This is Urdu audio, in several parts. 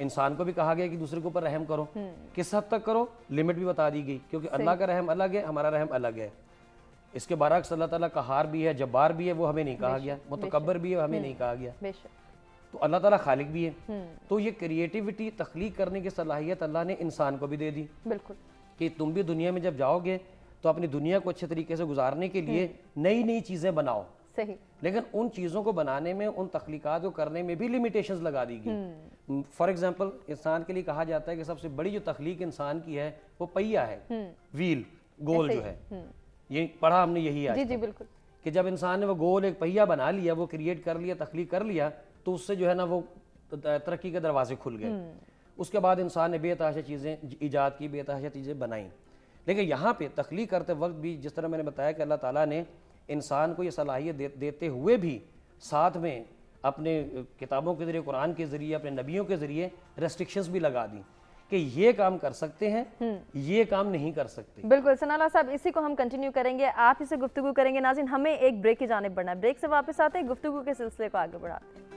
انسان کو بھی کہا گیا کہ دوسرے کے اوپر رحم کرو, کس حد تک کرو لمٹ بھی بتا دی گئی, کیونکہ اللہ کا رحم الگ ہے, ہمارا رحم الگ ہے. اس کے برعکس اللہ تعالیٰ قہار بھی ہے, جبار بھی ہے, وہ ہمیں نہیں کہا گیا, متکبر بھی ہے, ہمیں نہیں کہا گیا. تو اللہ تعالیٰ خالق بھی ہے. تو یہ کریٹیوٹی, تخلیق کرنے کی صلاحیت اللہ نے انسان کو بھی دے دی. بالکل, کہ تم بھی دنیا میں جب جاؤ گے تو اپنی دنیا کو اچھے طریقے سے گزارنے کے لیے نئی نئی چیزیں بناؤ. صحیح. لیکن ان چیزوں کو بنانے میں, ان تخلیقات کو کرنے میں بھی لیمیٹیشنز لگا دی گئی. فار ایگزامپل انسان کے لیے کہا جاتا ہے کہ سب سے بڑی جو تخلیق انسان کی ہے وہ پہیا ہے, ویل, گول جو ہے. یہ پڑھا ہم نے یہی آج. جی بالکل, کہ جب انسان نے وہ گول ایک پہیا بنا لیا, وہ کریٹ کر لیا, تخلیق کر لیا, تو اس سے جو ہے نا وہ ترقی کے دروازے کھل گئے. اس کے بعد انسان نے بے تحاشا چیزیں ایجاد کی, بے تحاشا چیزیں بنائیں. لیکن یہاں پہ تخلیق کرتے وقت بھی جس طرح میں نے بتایا کہ اللہ تعالیٰ نے انسان کو یہ صلاحیت دیتے ہوئے بھی ساتھ میں اپنے کتابوں کے ذریعے, قرآن کے ذریعے, اپنے نبیوں کے ذریعے ریسٹرکشنز بھی لگا دی کہ یہ کام کر سکتے ہیں, یہ کام نہیں کر سکتے. بالکل ثناء اللہ صاحب, اسی کو ہم کنٹینیو کریں گے, آپ اسے گفتگو کریں گے. ناظرین, ہمیں ایک بریک کی جانب بڑھنا ہے, بریک سے واپس آتے ہیں, گفتگو کے سلسلے کو آگے بڑھاتے ہیں.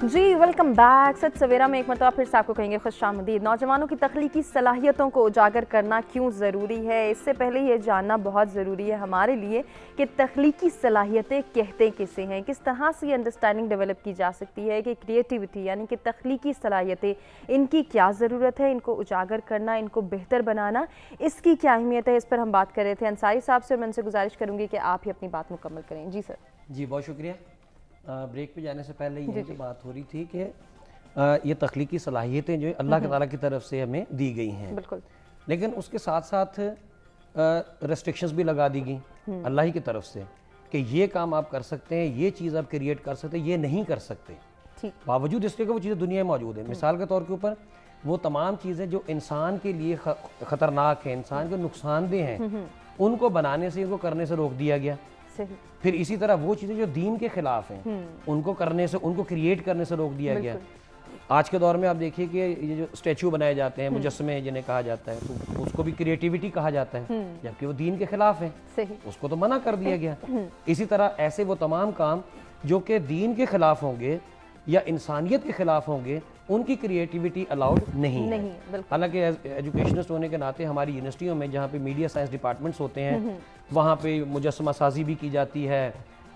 جی ویلکم بیک. سچ سویرا میں ایک مرتبہ پھر سے آپ کو کہیں گے خوش آمدید. نوجوانوں کی تخلیقی صلاحیتوں کو اجاگر کرنا کیوں ضروری ہے, اس سے پہلے یہ جاننا بہت ضروری ہے ہمارے لیے کہ تخلیقی صلاحیتیں کہتے کسے ہیں, کس طرح سے یہ انڈرسٹینڈنگ ڈیولپ کی جا سکتی ہے کہ کریٹیوٹی یعنی کہ تخلیقی صلاحیتیں, ان کی کیا ضرورت ہے, ان کو اجاگر کرنا, ان کو بہتر بنانا, اس کی کیا اہمیت ہے. اس پر ہم بات کر رہے تھے انصاری صاحب سے, اور میں ان سے گزارش کروں گی کہ آپ ہی اپنی بات مکمل کریں. جی سر. جی بہت شکریہ. بریک پہ جانے سے پہلے یہ جو بات ہو رہی تھی کہ یہ تخلیقی صلاحیتیں جو اللہ تعالیٰ کی طرف سے ہمیں دی گئی ہیں, بالکل, لیکن اس کے ساتھ ساتھ ریسٹرکشنز بھی لگا دی گئیں اللہ ہی کی طرف سے کہ یہ کام آپ کر سکتے ہیں, یہ چیز آپ کریٹ کر سکتے ہیں, یہ نہیں کر سکتے, باوجود اس کے کہ وہ چیزیں دنیا میں موجود ہیں. مثال کے طور کے اوپر وہ تمام چیزیں جو انسان کے لیے خطرناک ہیں, انسان کے نقصان دہ ہیں, ان کو بنانے سے, ان کو کرنے سے روک دیا گیا. پھر اسی طرح وہ چیزیں جو دین کے خلاف ہیں ان کو کرنے سے, ان کو کریٹ کرنے سے روک دیا گیا. آج کے دور میں آپ دیکھیے کہ یہ جو اسٹیچو بنائے جاتے ہیں, مجسمے جنہیں کہا جاتا ہے, تو اس کو بھی کریٹیوٹی کہا جاتا ہے, جبکہ وہ دین کے خلاف ہے, اس کو تو منع کر دیا گیا. اسی طرح ایسے وہ تمام کام جو کہ دین کے خلاف ہوں گے یا انسانیت کے خلاف ہوں گے, ان کی کریٹیوٹی الاؤڈ نہیں ہے. حالانکہ ایجوکیشنسٹ ہونے کے ناطے ہماری یونیورسٹیوں میں جہاں پہ میڈیا سائنس ڈپارٹمنٹس ہوتے ہیں, وہاں پہ مجسمہ سازی بھی کی جاتی ہے,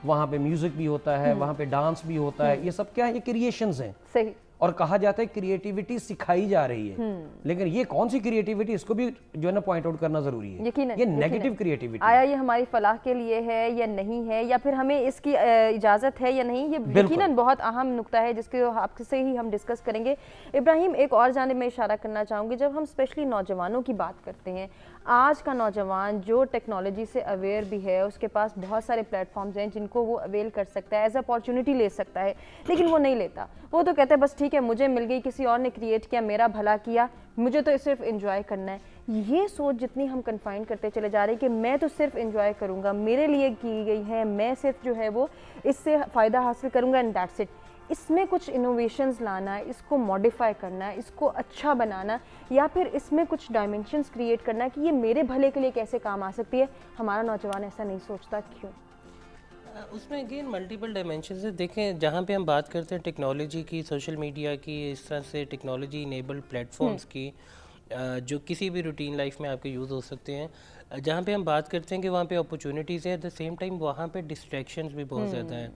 وہاں پہ میوزک بھی ہوتا ہے, وہاں پہ ڈانس بھی ہوتا ہے. یہ سب کیا ہے, یہ کریشنز ہیں. صحیح. اور کہا جاتا ہے کریٹیوٹی سکھائی جا رہی ہے, لیکن یہ کون سی کریٹیوٹی, اس کو بھی جو ہے نا پوائنٹ آؤٹ کرنا ضروری ہے. یہ نیگیٹو کریٹیوٹی, آیا یہ ہماری فلاح کے لیے ہے یا نہیں ہے, یا پھر ہمیں اس کی اجازت ہے یا نہیں, یہ یقیناً بہت اہم نقطہ ہے جس کو آپ سے ہی ہم ڈسکس کریں گے. ابراہیم, ایک اور جانب میں اشارہ کرنا چاہوں گی, جب ہم اسپیشلی نوجوانوں کی بات کرتے ہیں, آج کا نوجوان جو ٹیکنالوجی سے اویئر بھی ہے, اس کے پاس بہت سارے پلیٹ فارمز ہیں جن کو وہ اویل کر سکتا ہے, ایز اپارچونٹی لے سکتا ہے, لیکن وہ نہیں لیتا. وہ تو کہتا ہے بس ٹھیک ہے, مجھے مل گئی, کسی اور نے کریٹ کیا, میرا بھلا کیا, مجھے تو صرف انجوائے کرنا ہے. یہ سوچ جتنی ہم کنفائن کرتے چلے جا رہے ہیں کہ میں تو صرف انجوائے کروں گا, میرے لیے کی گئی ہے, میں صرف جو ہے وہ اس سے فائدہ حاصل کروں گا, اینڈ دیٹس اٹ. اس میں کچھ انوویشنز لانا, اس کو موڈیفائی کرنا, اس کو اچھا بنانا, یا پھر اس میں کچھ ڈائمنشنز کریٹ کرنا کہ یہ میرے بھلے کے لیے کیسے کام آ سکتی ہے, ہمارا نوجوان ایسا نہیں سوچتا. کیوں؟ اس میں اگین ملٹیپل ڈائمینشنز ہیں. دیکھیں, جہاں پہ ہم بات کرتے ہیں ٹیکنالوجی کی, سوشل میڈیا کی, اس طرح سے ٹیکنالوجی انیبلڈ پلیٹ فارمز کی جو کسی بھی روٹین لائف میں آپ کے یوز ہو سکتے ہیں, جہاں پہ ہم بات کرتے ہیں کہ وہاں پہ اپرچونیٹیز ہیں, ایٹ دا سیم ٹائم وہاں پہ ڈسٹریکشنز بھی بہت زیادہ ہیں.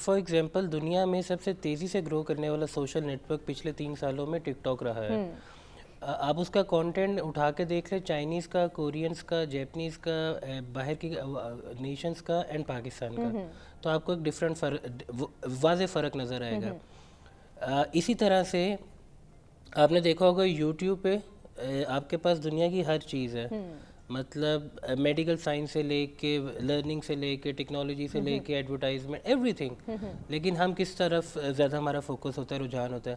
فار ایگزامپل, دنیا میں سب سے تیزی سے گرو کرنے والا سوشل نیٹ ورک پچھلے 3 سالوں میں ٹک ٹاک رہا ہے. آپ اس کا کانٹینٹ اٹھا کے دیکھ لیں, چائنیز کا, کورینز کا, جیپنیز کا, باہر کی نیشنز کا اینڈ پاکستان کا, تو آپ کو ایک ڈفرینٹ واضح فرق نظر آئے گا. اسی طرح سے آپ نے دیکھا ہوگا یوٹیوب پہ آپ کے پاس دنیا کی ہر چیز ہے, مطلب میڈیکل سائنس سے لے کے, لرننگ سے لے کے, ٹیکنالوجی سے لے کے, ایڈورٹائزمنٹ, ایوری تھنگ. لیکن ہم کس طرف زیادہ ہمارا فوکس ہوتا ہے, رجحان ہوتا ہے,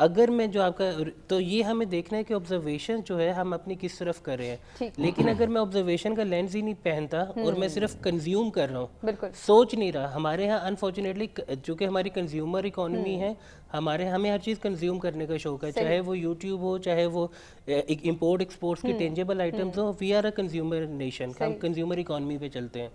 اگر میں جو آپ کا تو یہ ہمیں دیکھنا ہے کہ آبزرویشن جو ہے ہم اپنی کس طرف کر رہے ہیں. لیکن اگر میں آبزرویشن کا لینس ہی نہیں پہنتا اور میں صرف کنزیوم کر رہا ہوں, سوچ نہیں رہا. ہمارے ہاں انفارچونیٹلی چونکہ ہماری کنزیومر اکانومی ہے, ہمیں ہر چیز کنزیوم کرنے کا شوق ہے, چاہے وہ یوٹیوب ہو, چاہے وہ امپورٹ ایکسپورٹس کی ٹینجیبل آئٹمز ہو. We are a consumer nation, ہم کنزیومر اکانومی پہ چلتے ہیں.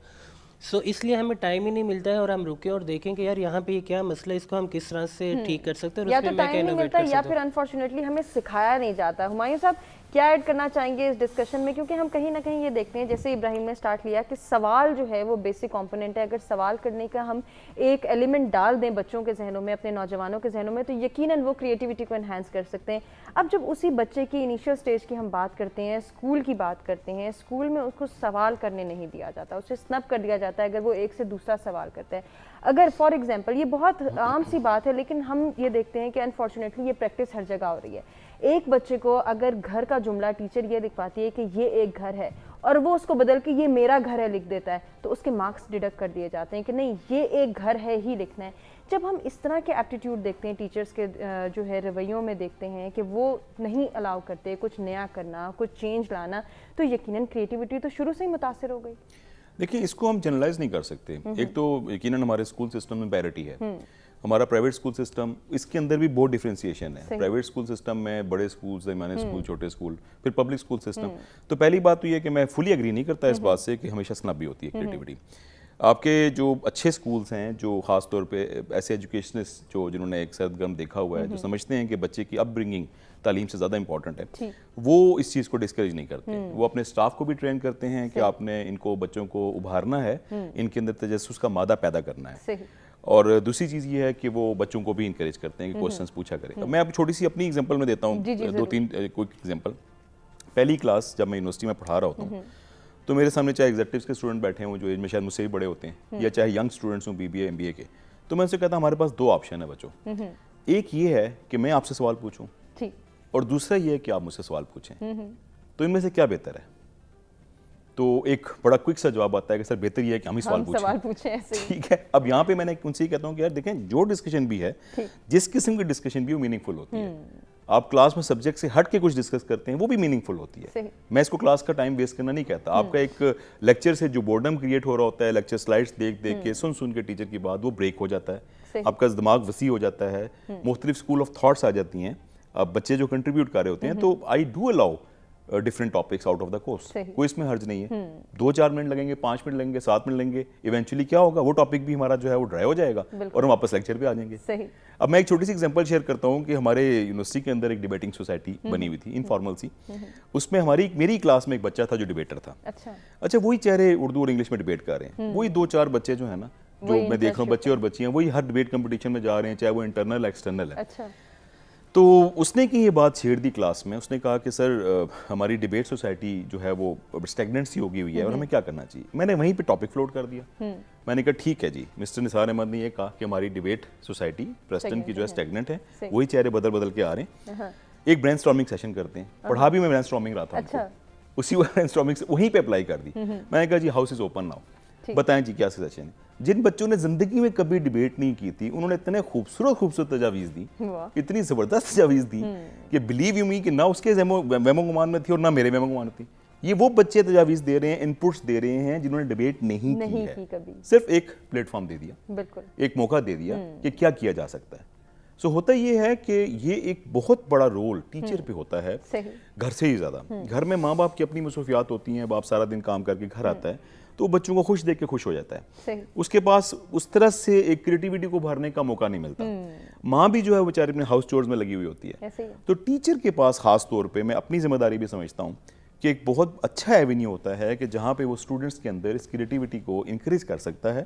سو اس لیے ہمیں ٹائم ہی نہیں ملتا ہے اور ہم رکیں اور دیکھیں کہ یار یہاں پہ یہ کیا مسئلہ ہے, اس کو ہم کس طرح سے ٹھیک کر سکتے ہیں. یا تو ٹائم نہیں ملتا یا پھر انفارچونیٹلی ہمیں سکھایا نہیں جاتا. ہمایوں صاحب کیا ایڈ کرنا چاہیں گے اس ڈسکشن میں, کیونکہ ہم کہیں نہ کہیں یہ دیکھتے ہیں جیسے ابراہیم نے سٹارٹ لیا کہ سوال جو ہے وہ بیسک کمپوننٹ ہے. اگر سوال کرنے کا ہم ایک ایلیمنٹ ڈال دیں بچوں کے ذہنوں میں, اپنے نوجوانوں کے ذہنوں میں, تو یقیناً وہ کریٹیوٹی کو انہینس کر سکتے ہیں. اب جب اسی بچے کی انیشیل سٹیج کی ہم بات کرتے ہیں, اسکول کی بات کرتے ہیں, اسکول میں اس کو سوال کرنے نہیں دیا جاتا, اسے سنپ کر دیا جاتا ہے اگر وہ ایک سے دوسرا سوال کرتا ہے. اگر فار ایگزامپل, یہ بہت عام سی بات ہے لیکن ہم یہ دیکھتے ہیں کہ انفارچونیٹلی یہ پریکٹس ہر جگہ ہو رہی ہے. ایک بچے کو اگر گھر کا جملہ ٹیچر یہ لکھواتی ہے کہ یہ ایک گھر ہے اور وہ اس کو بدل کے یہ میرا گھر ہے لکھ دیتا ہے, تو اس کے مارکس ڈیڈکٹ کر دیے جاتے ہیں کہ نہیں یہ ایک گھر ہے ہی لکھنا ہے. جب ہم اس طرح کے ایپٹیٹیوڈ دیکھتے ہیں ٹیچرز کے جو ہے رویوں میں دیکھتے ہیں کہ وہ نہیں الاؤ کرتے کچھ نیا کرنا, کچھ چینج لانا, تو یقیناً کریٹیوٹی تو شروع سے ہی متاثر ہو گئی. دیکھیں اس کو ہم جنرلائز نہیں کر سکتے. ایک تو یقیناً ہمارے اسکول سسٹم میں پیرٹی ہے. ہمارا پرائیویٹ اسکول سسٹم, اس کے اندر بھی بہت ڈیفرینسیشن ہے. پرائیویٹ اسکول سسٹم میں بڑے اسکول, درمیانے اسکول, چھوٹے اسکول, پھر پبلک اسکول سسٹم. تو پہلی بات تو یہ کہ میں فلی اگری نہیں کرتا اس بات سے کہ ہمیشہ سنب بھی ہوتی ہے کریٹیوٹی. آپ کے جو اچھے اسکولس ہیں, جو خاص طور پہ ایسے ایجوکیشنسٹ جنہوں نے ایک سرد گرم دیکھا ہوا ہے, جو سمجھتے ہیں کہ بچے کی اپ برنگنگ تعلیم سے زیادہ امپورٹنٹ ہے, وہ اس چیز کو ڈسکریج نہیں کرتے. وہ اپنے اسٹاف کو بھی ٹرین کرتے ہیں کہ آپ نے ان کو بچوں کو ابھارنا ہے, ان کے اندر تجسس کا مادہ پیدا کرنا ہے. اور دوسری چیز یہ ہے کہ وہ بچوں کو بھی انکریج کرتے ہیں کہ کوسچنس پوچھا کریں. میں اب چھوٹی سی اپنی ایگزامپل میں دیتا ہوں, 2-3 کوئک ایگزامپل. پہلی کلاس جب میں یونیورسٹی میں پڑھا رہا ہوتا ہوں تو میرے سامنے چاہے ایگزیکٹیوز کے اسٹوڈنٹ بیٹھے ہوں جو ایج میں شاید مجھ سے بھی بڑے ہوتے ہیں, یا چاہے ینگ اسٹوڈنٹس ہوں BBA MBA کے, تو میں ان سے کہتا ہوں ہمارے پاس 2 آپشن ہیں بچوں. ایک یہ ہے کہ میں آپ سے سوال پوچھوں, اور دوسرا یہ ہے کہ آپ مجھ سے سوال پوچھیں. تو ان میں سے کیا بہتر ہے؟ تو ایک بڑا کوئک سا جواب آتا ہے کہ سر بہتر یہ ہے کہ ہم ہی سوال پوچھیں. ٹھیک ہے, اب یہاں پہ میں نے ان سے یہ کہتا ہوں کہ یار دیکھیں جو ڈسکشن بھی ہے, جس قسم کی ڈسکشن بھی وہ میننگ فل ہوتی ہے. آپ کلاس میں سبجیکٹ سے ہٹ کے کچھ ڈسکس کرتے ہیں وہ بھی میننگ فل ہوتی ہے. میں اس کو کلاس کا ٹائم ویسٹ کرنا نہیں کہتا. آپ کا ایک لیکچر سے جو بورڈم کریٹ ہو رہا ہوتا ہے, لیکچر سلائڈس دیکھ کے سن کے ٹیچر کی بات, وہ بریک ہو جاتا ہے, آپ کا دماغ وسیع ہو جاتا ہے, مختلف اسکول آف تھاٹس آ جاتی ہیں. اب بچے جو کنٹریبیوٹ کر رہے ہوتے ہیں, تو I do allow different topics out of the course. کوئی اس میں حرج نہیں ہے. 2-4 منٹ لگیں گے, 5 منٹ لگیں گے, 7 منٹ لیں گے, ایونچولی کیا ہوگا, وہ ٹاپک بھی ہمارا جو ہے وہ ڈرائی ہو جائے گا اور ہم واپس لیکچر پہ آ جائیں گے. اب میں ایک چھوٹی سی ایگزامپل شیئر کرتا ہوں کہ ہمارے یونیورسٹی کے اندر ایک ڈیبیٹنگ سوسائٹی بنی ہوئی تھی, انفارمل سی. اس میں میری کلاس میں ایک بچہ تھا جو ڈیبیٹر تھا. اچھا وہی چہرے اردو اور انگلش میں ڈیبیٹ کر رہے ہیں, وہی 2-4 بچے جو ہیں نا, جو میں دیکھ رہا ہوں بچے اور بچیاں, وہی ہر ڈیبیٹ کمپٹیشن میں جا رہے ہیں, چاہے وہ انٹرنل ایکسٹرنل ہے. تو اس نے کہ یہ بات چھیڑ دی کلاس میں. اس نے کہا کہ سر ہماری ڈیبیٹ سوسائٹی جو ہے وہ اسٹیگننٹ سی ہوگی ہوئی ہے اور ہمیں کیا کرنا چاہیے. میں نے وہیں پہ ٹاپک فلوٹ کر دیا. میں نے کہا ٹھیک ہے جی, مسٹر نثار احمد نے یہ کہا کہ ہماری ڈیبیٹ سوسائٹی پریسٹن کی جو ہے اسٹیگننٹ ہے, وہی چہرے بدل کے آ رہے ہیں, ایک برین اسٹارمنگ سیشن کرتے ہیں. پڑھا بھی میں برین اسٹارمنگ رہا تھا, اسی برین اسٹارمنگ سے وہیں پہ اپلائی کر دی. میں نے کہا جی ہاؤس از اوپن ناؤ, بتائیں جی کیا سیشن ہے. جن بچوں نے زندگی میں کبھی ڈیبیٹ نہیں کی تھی, انہوں نے اتنے خوبصورت تجاویز دی, اتنی زبردست تجاویز دی کہ بلیو یو می کہ نہ اس کے وہم و گمان میں تھی اور نہ میرے وہم و گمان میں تھی. یہ وہ بچے تجاویز دے رہے ہیں, انپٹس دے رہے ہیں جنہوں نے ڈیبیٹ نہیں کی ہے, صرف ایک پلیٹ فارم دے دیا, ایک موقع دے دیا کہ کیا کیا جا سکتا ہے. سو ہوتا یہ ہے کہ یہ ایک بہت بڑا رول ٹیچر پہ ہوتا ہے, گھر سے ہی زیادہ. گھر میں ماں باپ کی اپنی مصروفیات ہوتی ہیں, باپ سارا دن کام کر کے گھر آتا ہے تو بچوں کو خوش دیکھ کے خوش ہو جاتا ہے. اس کے پاس اس طرح سے ایک کریٹیوٹی کو بھرنے کا موقع نہیں ملتا. ماں بھی جو ہے بیچاری اپنے ہاؤس چورز میں لگی ہوئی ہوتی ہے. تو ٹیچر کے پاس خاص طور پہ میں اپنی ذمہ داری بھی سمجھتا ہوں کہ ایک بہت اچھا ایونیو ہوتا ہے کہ جہاں پہ وہ اسٹوڈنٹس کے اندر اس کریٹیوٹی کو انکریج کر سکتا ہے,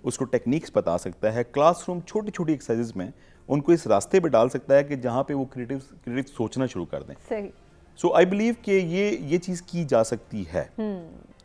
اس کو ٹیکنیکس بتا سکتا ہے. کلاس روم چھوٹی چھوٹی ایکسرسائزز میں ان کو اس راستے پہ ڈال سکتا ہے کہ جہاں پہ وہ کریٹیو سوچنا شروع کر دیں. سو آئی بلیو کہ یہ چیز کی جا سکتی ہے.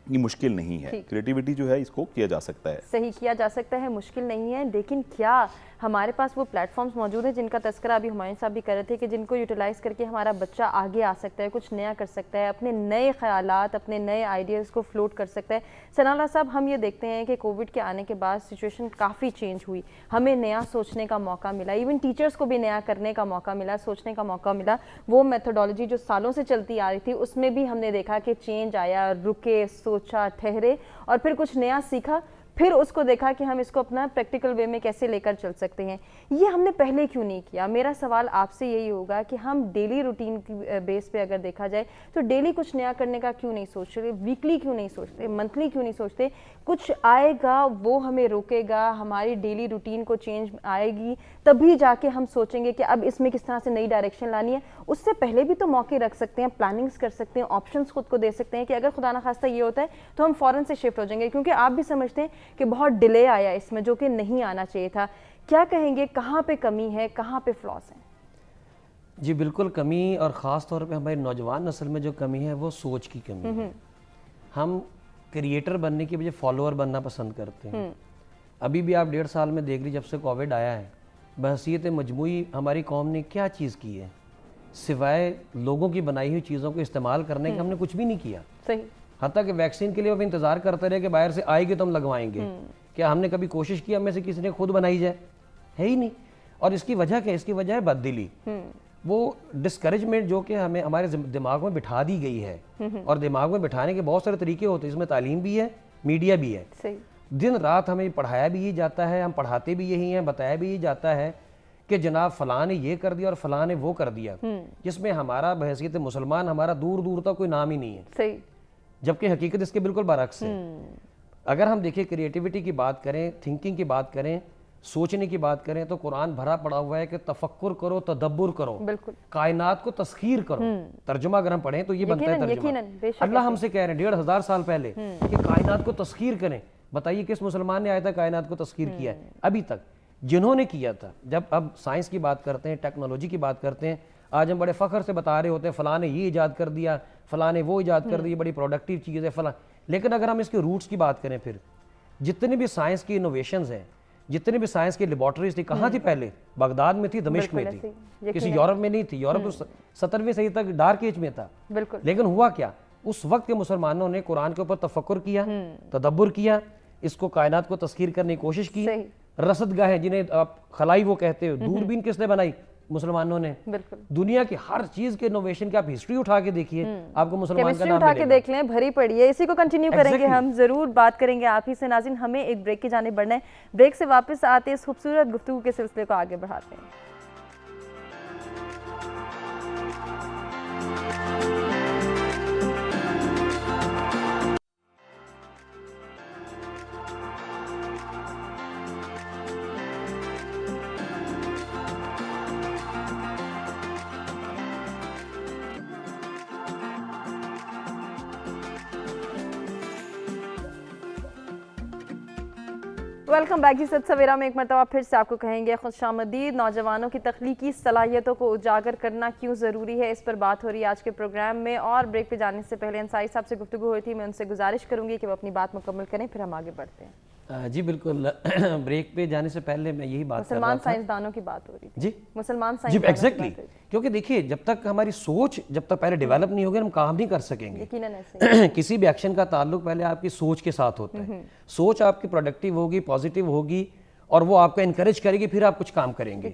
یہ مشکل نہیں ہے. کریٹیوٹی جو ہے اس کو کیا جا سکتا ہے, صحیح کیا جا سکتا ہے, مشکل نہیں ہے. لیکن کیا ہمارے پاس وہ پلیٹ فارمز موجود ہیں جن کا تذکرہ ابھی ہمایوں صاحب بھی کر رہے تھے کہ جن کو یوٹیلائز کر کے ہمارا بچہ آگے آ سکتا ہے, کچھ نیا کر سکتا ہے, اپنے نئے خیالات, اپنے نئے آئیڈیاز کو فلوٹ کر سکتا ہے. ثناء اللہ صاحب, ہم یہ دیکھتے ہیں کہ کووڈ کے آنے کے بعد سچویشن کافی چینج ہوئی, ہمیں نیا سوچنے کا موقع ملا, ایون ٹیچرز کو بھی نیا کرنے کا موقع ملا, سوچنے کا موقع ملا. وہ میتھڈالوجی جو سالوں سے چلتی آ رہی تھی اس میں بھی ہم نے دیکھا کہ چینج آیا, رکے, سوچا, ٹھہرے اور پھر کچھ نیا سیکھا, پھر اس کو دیکھا کہ ہم اس کو اپنا پریکٹیکل وے میں کیسے لے کر چل سکتے ہیں. یہ ہم نے پہلے کیوں نہیں کیا؟ میرا سوال آپ سے یہی ہوگا کہ ہم ڈیلی روٹین کی بیس پہ اگر دیکھا جائے تو ڈیلی کچھ نیا کرنے کا کیوں نہیں سوچ رہے, ویکلی کیوں نہیں سوچتے, منتھلی کیوں نہیں سوچتے؟ کچھ آئے گا وہ ہمیں روکے گا, ہماری ڈیلی روٹین کو چینج آئے گی, تبھی جا کے ہم سوچیں گے کہ اب اس میں کس طرح سے نئی ڈائریکشن لانی ہے. اس سے پہلے بھی تو موقع رکھ سکتے ہیں, پلاننگز کر سکتے ہیں, آپشنز خود کو دے سکتے ہیں کہ اگر خدا نخواستہ یہ ہوتا ہے تو ہم فوراً سے شفٹ ہو جائیں گے, کیونکہ آپ بھی سمجھتے ہیں کہ بہت ڈیلے آیا اس میں جو کہ نہیں آنا چاہیے تھا. کیا کہیں گے, کہاں پہ کمی ہے, کہاں پہ فلاس ہیں؟ جی بالکل کمی, اور خاص طور پہ ہماری نوجوان نسل میں جو کمی ہے وہ سوچ کی کمی ہے. ہم کریٹر بننے کی بجائے فالوور بننا پسند کرتے ہیں. ابھی بھی آپ 1.5 سال میں دیکھ لیجیے جب سے کووڈ آیا ہے, بحیثیت مجموعی ہماری قوم نے کیا چیز کی ہے سوائے لوگوں کی بنائی ہوئی چیزوں کو استعمال کرنے کے ہم نے کچھ بھی نہیں کیا. صحیح. حتیٰ کہ ویکسین کے لیے وہ انتظار کرتے رہے کہ باہر سے آئے گی تو ہم لگوائیں گے. کیا ہم نے کبھی کوشش کی ہم میں سے کسی نے خود بنائی جائے؟ ہے ہی نہیں. اور اس کی وجہ کیا؟ اس کی وجہ ہے بددلی, وہ ڈسکریجمنٹ جو کہ ہمیں ہمارے دماغ میں بٹھا دی گئی ہے. اور دماغ میں بٹھانے کے بہت سارے طریقے ہوتے ہیں, اس میں تعلیم بھی ہے, میڈیا بھی ہے. صحیح. دن رات ہمیں پڑھایا بھی ہی جاتا ہے, ہم پڑھاتے بھی یہی ہیں, بتایا بھی ہی جاتا ہے کہ جناب فلاں نے یہ کر دیا اور فلاں نے وہ کر دیا, جس میں ہمارا بحیثیت مسلمان ہمارا دور دور تک کوئی نام ہی نہیں ہے. صحیح. جبکہ حقیقت اس کے بالکل برعکس ہے. اگر ہم دیکھیں کریٹیوٹی کی بات کریں, تھنکنگ کی بات کریں, سوچنے کی بات کریں, تو قرآن بھرا پڑا ہوا ہے کہ تفکر کرو, تدبر کرو, بالکل, کائنات کو تسخیر کرو. ترجمہ اگر ہم پڑھیں تو یہ بنتا ہے ترجمہ. اللہ ہم سے کہہ رہے ہیں 1500 سال پہلے کہ کائنات کو تسخیر کریں. بتائیے کس مسلمان نے آیا تھا کائنات کو تسخیر کیا ہے ابھی تک؟ جنہوں نے کیا تھا. جب اب سائنس کی بات کرتے ہیں, ٹیکنالوجی کی بات کرتے ہیں, آج ہم بڑے فخر سے بتا رہے ہوتے ہیں فلاں نے یہ ایجاد کر دیا, فلاں نے وہ ایجاد کر دی, بڑی پروڈکٹیو چیز ہے فلاں. لیکن اگر ہم اس کے روٹس کی بات کریں, پھر جتنے بھی سائنس کی انوویشنز ہیں, جتنے بھی سائنس کی لیبارٹریز تھی, کہاں تھی پہلے؟ بغداد میں تھی, دمشق میں تھی, کسی یورپ میں نہیں تھی. یورپ تو 17ویں صدی تک ڈارک ایج میں تھا. بالکل. لیکن ہوا کیا؟ اس وقت کے مسلمانوں نے قرآن کے اوپر تفکر کیا, تدبر کیا, اس کو کائنات کو تسخیر کرنے کی کوشش کی. رصد گاہیں جنہیں آپ خلائی وہ کہتے ہو, دوربین کس نے بنائی؟ مسلمانوں نے. بالکل. دنیا کی ہر چیز کے انوویشن کی آپ ہسٹری اٹھا کے دیکھیے, آپ کو مسلمان کا نام اٹھا کے دیکھ لیں, بھری پڑی ہے. اسی کو کنٹینیو کریں گے, ہم ضرور بات کریں گے آپ ہی سے. ناظرین, ہمیں ایک بریک کی جانب بڑھنا ہے. بریک سے واپس آتے اس خوبصورت گفتگو کے سلسلے کو آگے بڑھاتے ہیں. ویلکم بیک جی. سد سویرا میں ایک مرتبہ پھر سے آپ کو کہیں گے خوش آمدید. نوجوانوں کی تخلیقی صلاحیتوں کو اجاگر کرنا کیوں ضروری ہے, اس پر بات ہو رہی ہے آج کے پروگرام میں. اور بریک پہ جانے سے پہلے انصاری صاحب سے گفتگو ہوئی تھی, میں ان سے گزارش کروں گی کہ وہ اپنی بات مکمل کریں, پھر ہم آگے بڑھتے ہیں. جی بالکل. بریک پہ جانے سے پہلے میں یہی بات کر رہا تھا, مسلمان سائنسدانوں کی بات ہو رہی تھی. جی مسلمان جی ایگزیکٹلی, کیونکہ دیکھیے جب تک ہماری سوچ جب تک پہلے ڈیولپ نہیں ہوگی ہم کام نہیں کر سکیں گے. کسی بھی ایکشن کا تعلق پہلے آپ کی سوچ کے ساتھ ہوتا ہے. سوچ آپ کی پروڈکٹیو ہوگی, پازیٹیو ہوگی, اور وہ آپ کو انکریج کرے گی, پھر آپ کچھ کام کریں گے.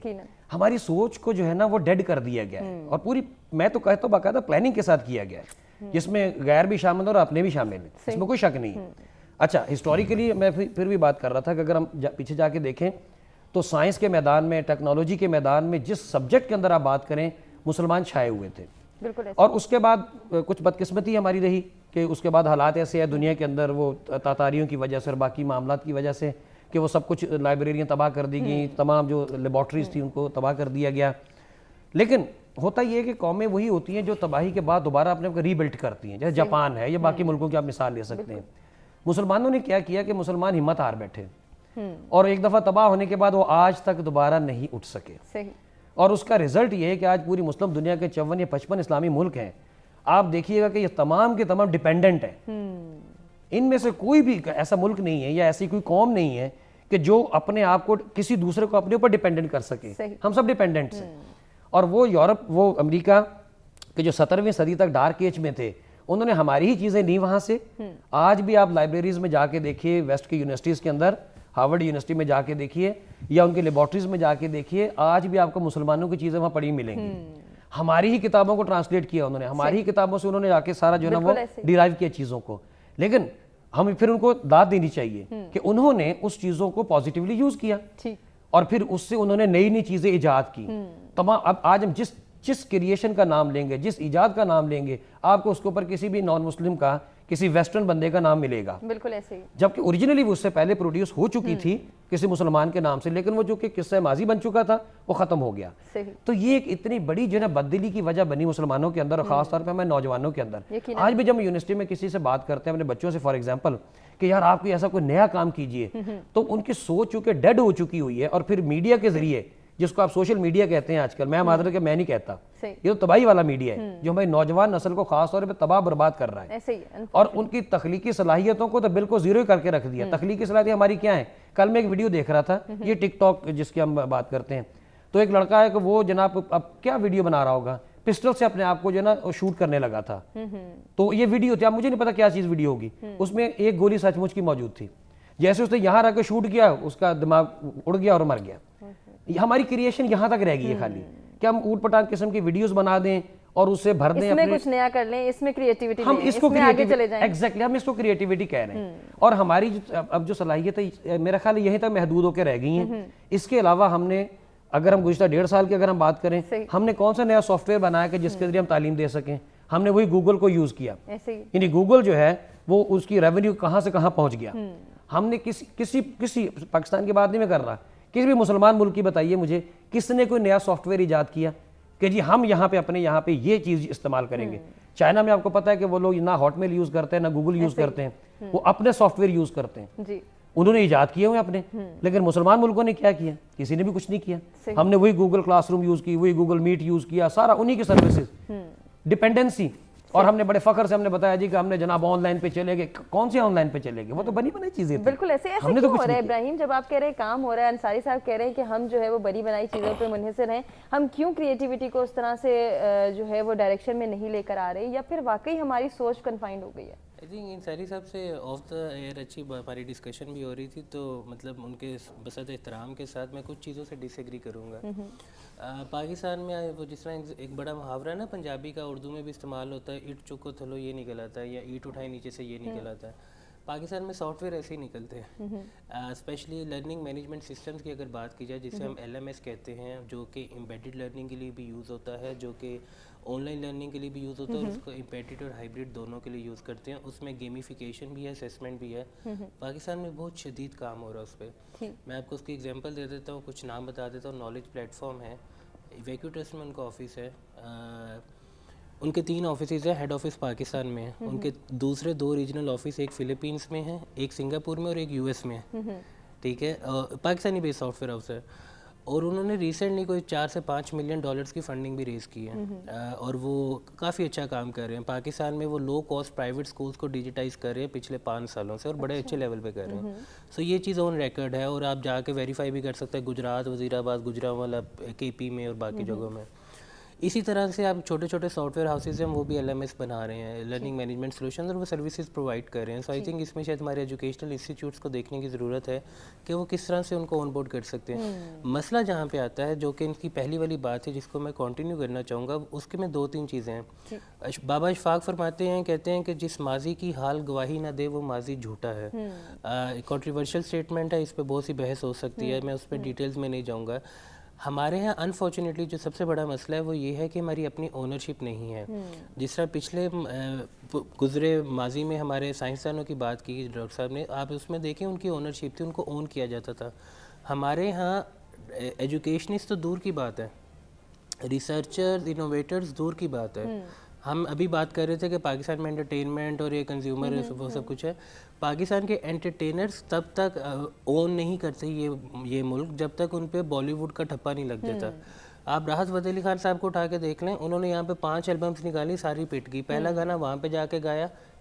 ہماری سوچ کو جو ہے نا وہ ڈیڈ کر دیا گیا ہے, اور پوری میں تو کہتا ہوں باقاعدہ پلاننگ کے ساتھ کیا گیا ہے, جس میں غیر بھی شامل اور اپنے بھی شامل ہیں, اس میں کوئی شک نہیں ہے. اچھا, ہسٹوریکلی میں پھر بھی بات کر رہا تھا کہ اگر ہم پیچھے جا کے دیکھیں تو سائنس کے میدان میں, ٹیکنالوجی کے میدان میں جس سبجیکٹ کے اندر آپ بات کریں مسلمان چھائے ہوئے تھے. اور اس کے بعد کچھ بدقسمتی ہماری رہی کہ اس کے بعد حالات ایسے ہیں دنیا کے اندر, وہ تاتاریوں کی وجہ سے اور باقی معاملات کی وجہ سے, کہ وہ سب کچھ لائبریریاں تباہ کر دی گئیں, تمام جو لیبارٹریز تھیں ان کو تباہ کر دیا گیا. لیکن ہوتا یہ ہے کہ قومیں وہی ہوتی ہیں جو تباہی کے بعد دوبارہ اپنے کو ری بلڈ کرتی ہیں, جیسے جاپان ہے یا باقی ملکوں کی آپ مثال لے سکتے ہیں. مسلمانوں نے کیا کیا کہ مسلمان ہمت ہار بیٹھے, اور ایک دفعہ تباہ ہونے کے بعد وہ آج تک دوبارہ نہیں اٹھ سکے. اور اس کا رزلٹ یہ ہے کہ آج پوری مسلم دنیا کے 54 یا 55 اسلامی ملک ہیں. آپ دیکھیے گا کہ یہ تمام کے تمام ڈیپینڈنٹ ہیں, ان میں سے کوئی بھی ایسا ملک نہیں ہے یا ایسی کوئی قوم نہیں ہے کہ جو اپنے آپ کو کسی دوسرے کو اپنے اوپر ڈیپینڈنٹ کر سکے. ہم سب ڈیپینڈنٹس ہیں. اور وہ یورپ, وہ امریکہ کہ جو 17ویں صدی تک ڈارک ایج میں تھے, انہوں نے ہماری ہی چیزیں لی وہاں سے. آج بھی آپ لائبریریز میں جا کے دیکھیے, ویسٹ کی یونیورسٹیز کے اندر, ہارورڈ یونیورسٹی میں جا کے دیکھیے یا ان کی لیبارٹریز میں جا کے دیکھیے, آج بھی آپ کو مسلمانوں کی چیزیں وہاں پڑھی ملیں گی. ہماری ہی کتابوں کو ٹرانسلیٹ کیا انہوں نے, ہماری ہی کتابوں سے انہوں نے جا کے سارا جو ہے نا وہ ڈیرائیو کیا چیزوں کو. لیکن ہمیں پھر ان کو داد دینی چاہیے کہ انہوں نے اس چیزوں کو پازیٹیولی یوز کیا اور پھر اس سے انہوں نے نئی نئی چیزیں ایجاد کی. تمام اب آج ہم جس کریشن کا نام لیں گے, جس ایجاد کا نام لیں گے, آپ کو اس کے اوپر کسی بھی نان مسلم کا, کسی ویسٹرن بندے کا نام ملے گا. بالکل ایسے ہی. جبکہ اوریجنلی وہ اس سے پہلے پروڈیوس ہو چکی تھی کسی مسلمان کے نام سے, لیکن وہ جو کہ قصہ ماضی بن چکا تھا وہ ختم ہو گیا. تو یہ ایک اتنی بڑی جو ہے نا بددلی کی وجہ بنی مسلمانوں کے اندر, اور خاص طور پہ ہمیں نوجوانوں کے اندر. آج بھی جب ہم یونیورسٹی میں کسی سے بات کرتے ہیں اپنے بچوں سے, فار ایگزامپل کہ یار آپ کوئی ایسا کوئی نیا کام کیجئے, تو ان کی سوچ چونکہ ڈیڈ ہو چکی ہوئی ہے, اور پھر میڈیا کے ذریعے, جس کو آپ سوشل میڈیا کہتے ہیں آج کل, میں معذرت کہ میں نہیں کہتا, یہ تو تباہی والا میڈیا ہے جو ہماری نوجوان نسل کو خاص طور پہ تباہ برباد کر رہا ہے, اور ان کی تخلیقی صلاحیتوں کو تو بالکل زیرو کر کے رکھ دیا. تخلیقی صلاحیتیں ہماری کیا ہیں؟ کل میں ایک ویڈیو دیکھ رہا تھا, یہ ٹک ٹاک جس کی ہم بات کرتے ہیں, تو ایک لڑکا ہے کہ وہ جناب اب کیا ویڈیو بنا رہا ہوگا, پسٹل سے اپنے آپ کو جو ہے نا شوٹ کرنے لگا تھا. تو یہ ویڈیو تھی, اب مجھے نہیں پتا کیا چیز ویڈیو ہوگی, اس میں ایک گولی سچ مچ کی موجود تھی. جیسے اس نے یہاں رہ کے شوٹ کیا, اس کا دماغ اڑ گیا اور مر گیا. ہماری کریشن یہاں تک رہ گئی ہے خالی کہ ہم اوٹ پٹانگ قسم کی ویڈیوز بنا دیں اور اس سے بھر دیں, اس میں کچھ نیا کر لیں, اس میں کریٹیوٹی ہم لیں, اس کو آگے چلے جائیں. ایگزیکٹلی ہم اس کو کریٹیوٹی کہہ رہے ہیں. اور ہماری اب جو صلاحیت ہے میرا خیال ہے یہیں تک محدود ہو کے رہ گئی ہیں. اس کے علاوہ ہم نے, اگر ہم گزشتہ 1.5 سال کی اگر ہم بات کریں, ہم نے کون سا نیا سافٹ ویئر بنایا کہ جس کے ذریعے ہم تعلیم دے سکیں؟ ہم نے وہی گوگل کو یوز کیا. یعنی گوگل جو ہے وہ اس کی ریونیو کہاں سے کہاں پہنچ گیا. ہم نے کسی پاکستان کی بات نہیں میں کر رہا, کسی بھی مسلمان ملک کی بتائیے مجھے کس نے کوئی نیا سافٹ ویئر ایجاد کیا کہ جی ہم یہاں پہ اپنے یہاں پہ یہ چیز استعمال کریں گے. چائنا میں آپ کو پتا ہے کہ وہ لوگ نہ ہاٹ میل یوز کرتے ہیں نہ گوگل یوز کرتے ہیں, وہ اپنے سافٹ ویئر یوز کرتے ہیں, انہوں نے ایجاد کیے ہوئے اپنے. لیکن مسلمان ملکوں نے کیا کیا؟ کسی نے بھی کچھ نہیں کیا. ہم نے وہی گوگل کلاس روم یوز کی, وہی گوگل میٹ یوز کیا, سارا انہی کی سروسز, ڈیپینڈنسی. اور ہم نے بڑے فخر سے ہم نے بتایا جی کہ ہم نے جناب آن لائن پہ چلے گئے. کون سے آن لائن پہ چلے گئے؟ وہ تو بنی بنائی چیزیں. بالکل ایسے کیوں ہو رہا ہے ابراہیم؟ جب آپ کہہ رہے ہیں کام ہو رہا ہے, انصاری صاحب کہہ رہے ہیں کہ ہم جو ہے وہ بنی بنائی چیزوں پہ منحصر ہیں, ہم کیوں کریٹیوٹی کو اس طرح سے جو ہے وہ ڈائریکشن میں نہیں لے کر آ رہے, یا پھر واقعی ہماری سوچ کنفائنڈ ہو گئی ہے؟ آئی تھنک انصاری صاحب سے آف دا ایئر اچھی ہماری ڈسکشن بھی ہو رہی تھی, تو مطلب ان کے بسط احترام کے ساتھ میں کچھ چیزوں سے ڈس ایگری کروں گا. پاکستان میں وہ جس طرح ایک بڑا محاورہ ہے نا پنجابی کا, اردو میں بھی استعمال ہوتا ہے, اینٹ چکو تھلو یہ نکل آتا ہے, یا اینٹ اٹھائے نیچے سے یہ نکل آتا ہے. پاکستان میں سافٹ ویئر ایسے ہی نکلتے ہیں. اسپیشلی لرننگ مینجمنٹ سسٹمز کی اگر بات کی جائے, جسے ہم LMS کہتے ہیں, جو کہ امبیڈڈ لرننگ کے لیے بھی یوز ہوتا ہے, جو کہ آن لائن لرننگ کے لیے بھی یوز ہوتا ہے, اور اس کو امبیڈڈ اور ہائبرڈ دونوں کے لیے یوز کرتے ہیں. اس میں گیمیفیکیشن بھی ہے, اسیسمنٹ بھی ہے. پاکستان میں بہت شدید کام ہو رہا ہے اس پہ. میں آپ کو اس کی ایگزامپل دے دیتا ہوں, کچھ نام بتا دیتا ہوں. نالج پلیٹ فارم ہے, ویکیو ٹرسٹ میں ان کا آفس ہے, ان کے 3 آفسز ہیں. ہیڈ آفس پاکستان میں ہے, ان کے دوسرے 2 ریجنل آفس, ایک فلپینس میں ہے, ایک سنگاپور میں, اور ایک US میں ہے. ٹھیک ہے, پاکستانی بیس سافٹ ویئر ہاؤس ہے. اور انہوں نے ریسنٹلی کوئی 4 سے 5 ملین ڈالرز کی فنڈنگ بھی ریز کی ہے, اور وہ کافی اچھا کام کر رہے ہیں. پاکستان میں وہ لو کاسٹ پرائیویٹ سکولز کو ڈیجیٹائز کر رہے ہیں پچھلے 5 سالوں سے, اور بڑے اچھے لیول پہ کر رہے ہیں. سو یہ چیز آن ریکارڈ ہے, اور آپ جا کے ویریفائی بھی کر سکتے ہیں گجرات, وزیرآباد, گجرانوالہ, KP میں اور باقی جگہوں میں. اسی طرح سے آپ چھوٹے چھوٹے سافٹ ویئر ہاؤسز ہیں, وہ بھی LMS بنا رہے ہیں, لرننگ مینجمنٹ سولوشنز, اور وہ سروسز پرووائڈ کر رہے ہیں. سو آئی تھنک اس میں شاید ہمارے ایجوکیشنل انسٹیٹیوٹس کو دیکھنے کی ضرورت ہے کہ وہ کس طرح سے ان کو آن بورڈ کر سکتے ہیں. مسئلہ جہاں پہ آتا ہے, جو کہ ان کی پہلی والی بات ہے جس کو میں کنٹینیو کرنا چاہوں گا, اس کے میں 2-3 چیزیں ہیں. بابا اشفاق فرماتے ہیں, کہتے ہیں کہ جس ماضی کی حال گواہی نہ دے وہ ماضی جھوٹا ہے. کنٹروورشل اسٹیٹمنٹ ہے, اس پہ بہت سی بحث ہو سکتی ہے, میں اس پہ ڈیٹیلز میں نہیں جاؤں گا. ہمارے ہاں انفارچونیٹلی جو سب سے بڑا مسئلہ ہے وہ یہ ہے کہ ہماری اپنی اونرشپ نہیں ہے. جس طرح پچھلے گزرے ماضی میں ہمارے سائنسدانوں کی بات کی ڈاکٹر صاحب نے, آپ اس میں دیکھیں ان کی اونرشپ تھی, ان کو اون کیا جاتا تھا. ہمارے ہاں ایجوکیشنسٹ تو دور کی بات ہے, ریسرچرز, انوویٹرز دور کی بات ہے. ہم ابھی بات کر رہے تھے کہ پاکستان میں انٹرٹینمنٹ اور یہ کنزیومر وہ سب کچھ ہے. پاکستان کے انٹرٹینرز تب تک اون نہیں کرتے یہ ملک جب تک ان پہ بالی ووڈ کا ٹھپا نہیں لگ جاتا. آپ راحت فتح علی خان صاحب کو اٹھا کے دیکھ لیں, انہوں نے یہاں پہ 5 البمز نکالی, ساری پٹ گئی. پہلا گانا وہاں پہ جا کے گایا,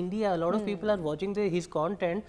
India, a lot of people are watching his content।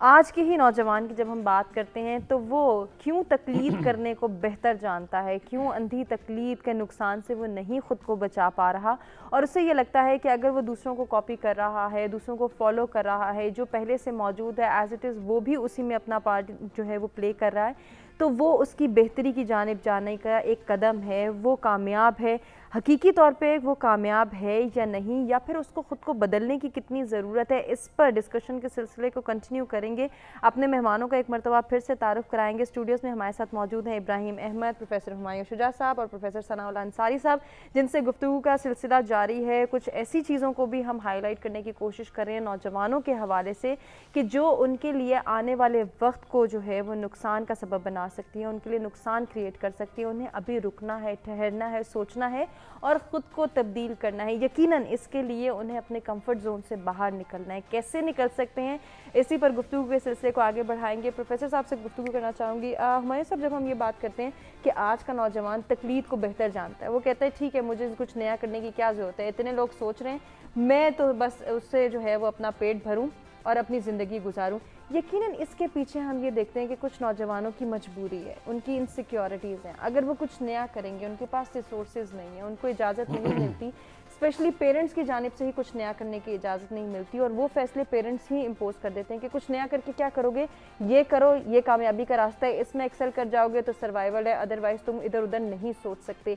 آج کے ہی نوجوان کی جب ہم بات کرتے ہیں تو وہ کیوں تقلید کرنے کو بہتر جانتا ہے, کیوں اندھی تقلید کے نقصان سے وہ نہیں خود کو بچا پا رہا, اور اسے یہ لگتا ہے کہ اگر وہ دوسروں کو کاپی کر رہا ہے, دوسروں کو فالو کر رہا ہے, جو پہلے سے موجود ہے ایز اٹ از وہ بھی اسی میں اپنا پارٹ جو ہے وہ پلے کر رہا ہے, تو وہ اس کی بہتری کی جانب جانے کا ایک قدم ہے, وہ کامیاب ہے. حقیقی طور پہ وہ کامیاب ہے یا نہیں, یا پھر اس کو خود کو بدلنے کی کتنی ضرورت ہے, اس پر ڈسکشن کے سلسلے کو کنٹینیو کریں گے. اپنے مہمانوں کا ایک مرتبہ پھر سے تعارف کرائیں گے. اسٹوڈیوز میں ہمارے ساتھ موجود ہیں ابراہیم احمد, پروفیسر ہمایوں شجاع صاحب اور پروفیسر ثناء اللہ انصاری صاحب, جن سے گفتگو کا سلسلہ جاری ہے. کچھ ایسی چیزوں کو بھی ہم ہائی لائٹ کرنے کی کوشش کر رہے ہیں نوجوانوں کے حوالے سے کہ جو ان کے لیے آنے والے وقت کو جو ہے وہ نقصان کا سبب بنا سکتی ہیں, ان کے لیے نقصان کریٹ کر سکتی ہیں. انہیں ابھی رکنا ہے, ٹھہرنا ہے, سوچنا ہے اور خود کو تبدیل کرنا ہے. یقیناً اس کے لیے انہیں اپنے کمفرٹ زون سے باہر نکلنا ہے. کیسے نکل سکتے ہیں, اسی پر گفتگو کے سلسلے کو آگے بڑھائیں گے. پروفیسر صاحب سے گفتگو کرنا چاہوں گی. ہمارے صاحب, جب ہم یہ بات کرتے ہیں کہ آج کا نوجوان تقلید کو بہتر جانتا ہے, وہ کہتا ہے ٹھیک ہے مجھے کچھ نیا کرنے کی کیا ضرورت ہے, اتنے لوگ سوچ رہے ہیں, میں تو بس اس سے جو ہے وہ اپنا پیٹ بھروں اور اپنی زندگی گزاروں. یقیناً اس کے پیچھے ہم یہ دیکھتے ہیں کہ کچھ نوجوانوں کی مجبوری ہے, ان کی انسیکیورٹیز ہیں. اگر وہ کچھ نیا کریں گے, ان کے پاس ریسورسز نہیں ہیں, ان کو اجازت نہیں ملتی, اسپیشلی پیرنٹس کی جانب سے ہی کچھ نیا کرنے کی اجازت نہیں ملتی, اور وہ فیصلے پیرنٹس ہی امپوز کر دیتے ہیں کہ کچھ نیا کر کے کیا کرو گے, یہ کرو, یہ کامیابی کا راستہ ہے, اس میں ایکسل کر جاؤ گے تو سروائیول ہے, ادروائز تم ادھر ادھر نہیں سوچ سکتے.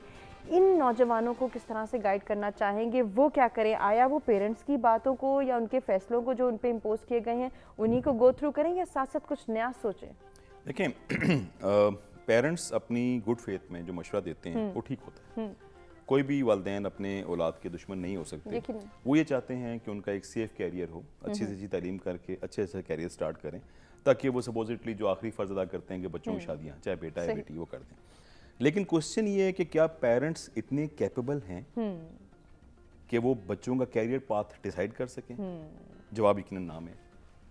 ان نوجوانوں کو کس طرح سے گائیڈ کرنا چاہیں گے, وہ کیا کریں؟ آیا وہ پیرنٹس کی باتوں کو یا ان کے فیصلوں کو جو ان پہ امپوز کیے گئے ہیں انہی کو گو تھرو کریں, یا ساتھ ساتھ کچھ نیا سوچیں؟ دیکھیں, پیرنٹس اپنی گڈ فیتھ میں جو مشورہ دیتے ہیں وہ ٹھیک ہوتا ہے. کوئی بھی والدین اپنے اولاد کے دشمن نہیں ہو سکتے. وہ یہ چاہتے ہیں کہ ان کا ایک سیف کیریئر ہو, اچھی سے اچھی تعلیم کر کے اچھے سے کیریئر سٹارٹ کریں, تاکہ وہ سپوزٹلی جو آخری فرض ادا کرتے ہیں کہ بچوں کی شادیاں, چاہے بیٹا ہے بیٹی, وہ کر دیں. لیکن کوشچن یہ ہے کہ کیا پیرنٹس اتنے کیپیبل ہیں کہ وہ بچوں کا کیریئر پاتھ ڈیسائیڈ کر سکیں؟ جواب یقیناً نام ہے.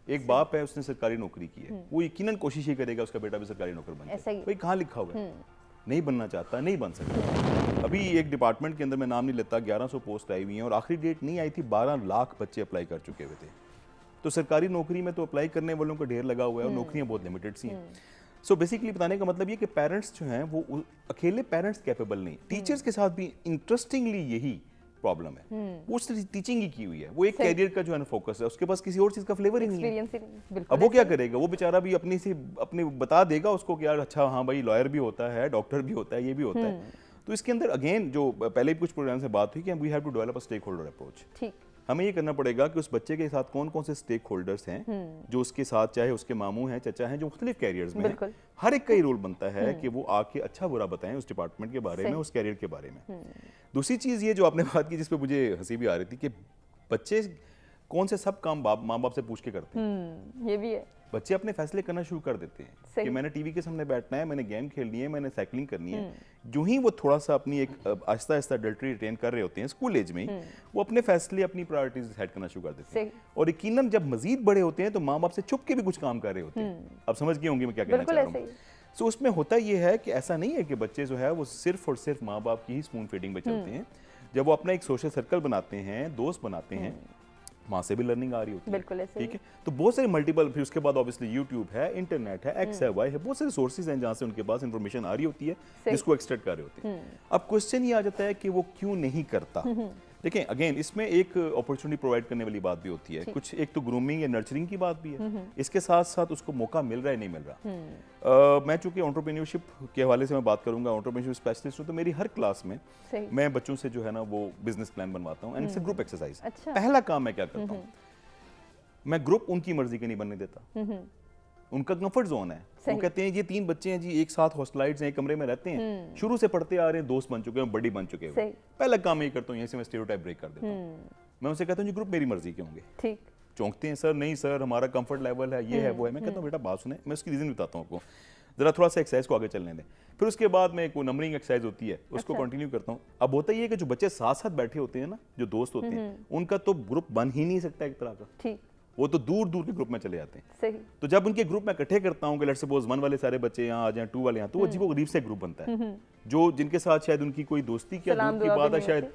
ایک باپ ہے, اس نے سرکاری نوکری کی ہے, وہ یقیناً کوشش ہی کرے گا اس کا بیٹا بھی سرکاری نوکر بن جائے. بھائی کہاں لکھا ہوا ہے, نہیں بننا چاہتا, نہیں بن سکتا. ابھی ایک ڈپارٹمنٹ کے اندر, میں نام نہیں لیتا, 1100 پوسٹ آئی ہوئی ہیں اور آخری ڈیٹ نہیں آئی تھی, 12 لاکھ بچے اپلائی کر چکے ہوئے تھے. تو سرکاری نوکری میں تو اپلائی کرنے والوں کا ڈھیر لگا ہوا ہے, اور نوکریاں بہت لمیٹڈ سی ہیں. سو بیسیکلی بتانے کا مطلب یہ کہ پیرنٹس جو ہیں وہ اکیلے پیرنٹس کیپیبل نہیں. ٹیچرز کے ساتھ بھی انٹرسٹنگلی یہی پرابلم ہے, وہ ٹیچنگ ہی کی ہوئی ہے, وہ ایک کیریئر کا جو ہے نا فوکس ہے, اس کے پاس کسی اور چیز کا فلیور ہی نہیں ہے. اب وہ کیا کرے گا, وہ بیچارہ بھی اپنی بتا دے گا اس کو کہ یار اچھا ہاں بھائی لائر بھی ہوتا ہے, ڈاکٹر بھی ہوتا ہے, یہ بھی ہوتا ہے. تو اس کے اندر اگین جو پہلے بھی کچھ پروگرام سے بات ہوئی کہ we have to develop a stakeholder approach. ہمیں یہ کرنا پڑے گا کہ اس بچے کے ساتھ کون کون سے اسٹیک ہولڈرز ہیں جو اس کے ساتھ, چاہے اس کے ماموں ہیں, چچا ہیں, جو مختلف کیریئرز میں ہیں, ہر ایک کا یہ رول بنتا ہے کہ وہ آ کے اچھا برا بتائیں اس ڈپارٹمنٹ کے بارے میں, اس کیریئر کے بارے میں. دوسری چیز یہ جو آپ نے بات کی, جس پہ مجھے ہنسی بھی آ رہی تھی, کہ بچے کون سے سب کام ماں باپ سے پوچھ کے کرتے ہیں. یہ بھی ہے, بچے اپنے فیصلے کرنا شروع کر دیتے ہیں کہ میں نے ٹی وی کے سامنے بیٹھنا ہے, میں نے گیم کھیلنی ہے, میں نے سائیکلنگ کرنی ہے. جو ہی وہ تھوڑا سا اپنی ایک آہستہ آہستہ اڈلٹری اٹین کر رہے ہوتے ہیں اسکول ایج میں, وہ اپنے فیصلے, اپنی پرائرٹیز ڈیسائیڈ کرنا شروع کر دیتے ہیں. اور یقیناً جب مزید بڑے ہوتے ہیں تو ماں باپ سے چھپ کے بھی کچھ کام کر رہے ہوتے ہیں. اب سمجھ گئے ہوں گے میں کیا کہنا چاہ رہا ہوں. سو اس میں ہوتا یہ ہے کہ ایسا نہیں ہے کہ بچے جو ہے وہ صرف اور صرف ماں باپ کی ہی اسپون فیڈنگ میں چلتے ہیں. جب وہ اپنا ایک سوشل سرکل بناتے ہیں, دوست بناتے ہیں, ماں سے بھی لرننگ آ رہی ہوتی ہے, ٹھیک ہے. تو بہت سارے ملٹیپل, پھر اس کے بعد آبویسلی یوٹیوب ہے, انٹرنیٹ ہے, ایکس ہے, وائی ہے, بہت سارے سورسز ہیں جہاں سے ان کے پاس انفارمیشن آ رہی ہوتی ہے جس کو ایکسٹریکٹ کر رہے ہوتے ہیں. اب کوشچن یہ آ جاتا ہے کہ وہ کیوں نہیں کرتا. دیکھیں اگین اس میں ایک اپرچونٹی پرووائڈ کرنے والی بات بھی ہوتی ہے, کچھ ایک تو گرومنگ یا نرچرنگ کی بات بھی ہے, اس کے ساتھ ساتھ اس کو موقع مل رہا ہے نہیں مل رہا. میں چونکہ انٹرپرینیورشپ کے حوالے سے میں بات کروں گا, انٹرپرینیورشپ اسپیشلسٹ ہوں, تو میری ہر کلاس میں میں بچوں سے جو ہے نا وہ بزنس پلان بنواتا ہوں, and it's a group exercise. پہلا کام میں کیا کرتا ہوں, میں گروپ ان کی مرضی کے نہیں بننے دیتا, ان کا کمفرٹ زون ہے. وہ کہتے ہیں یہ 3 بچے ہیں جی, ایک ساتھ ہاسٹلائٹس ہیں, ایک کمرے میں رہتے ہیں, شروع سے پڑھتے آ رہے ہیں, دوست بن چکے ہیں, بڑی بن چکے ہیں. پہلا کام یہ کرتا ہوں, یہیں سے میں اسٹیریوٹائپ بریک کر دیتا ہوں. میں ان سے کہتا ہوں جی گروپ میری مرضی کے ہوں گے. چونکتے ہیں سر, نہیں سر ہمارا کمفرٹ لیول ہے, یہ ہے, وہ ہے. میں کہتا ہوں بیٹا بات سنیں, میں اس کی ریزن بتاتا ہوں آپ کو, ذرا تھوڑا سا ایکسرسائز کو آگے چلنے دیں. پھر اس کے بعد میں کوئی نمبرنگ ایکسرسائز ہوتی ہے اس کو کنٹینیو کرتا ہوں. اب ہوتا یہ ہے کہ جو بچے ساتھ ساتھ بیٹھے ہوتے ہیں نا, جو دوست ہوتے ہیں, ان کا تو گروپ بن ہی نہیں سکتا ایک طرح کا, وہ تو دور دور کے گروپ میں چلے جاتے ہیں. تو جب ان کے گروپ میں اکٹھے کرتا ہوں کہ لیٹس سپوز 1 والے سارے بچے یہاں آ جائیں, 2 والے یہاں, تو وہ عجیب و غریب سے گروپ بنتا ہے, جو جن کے ساتھ شاید ان کی کوئی دوستی کیا دور کی بات ہے, شاید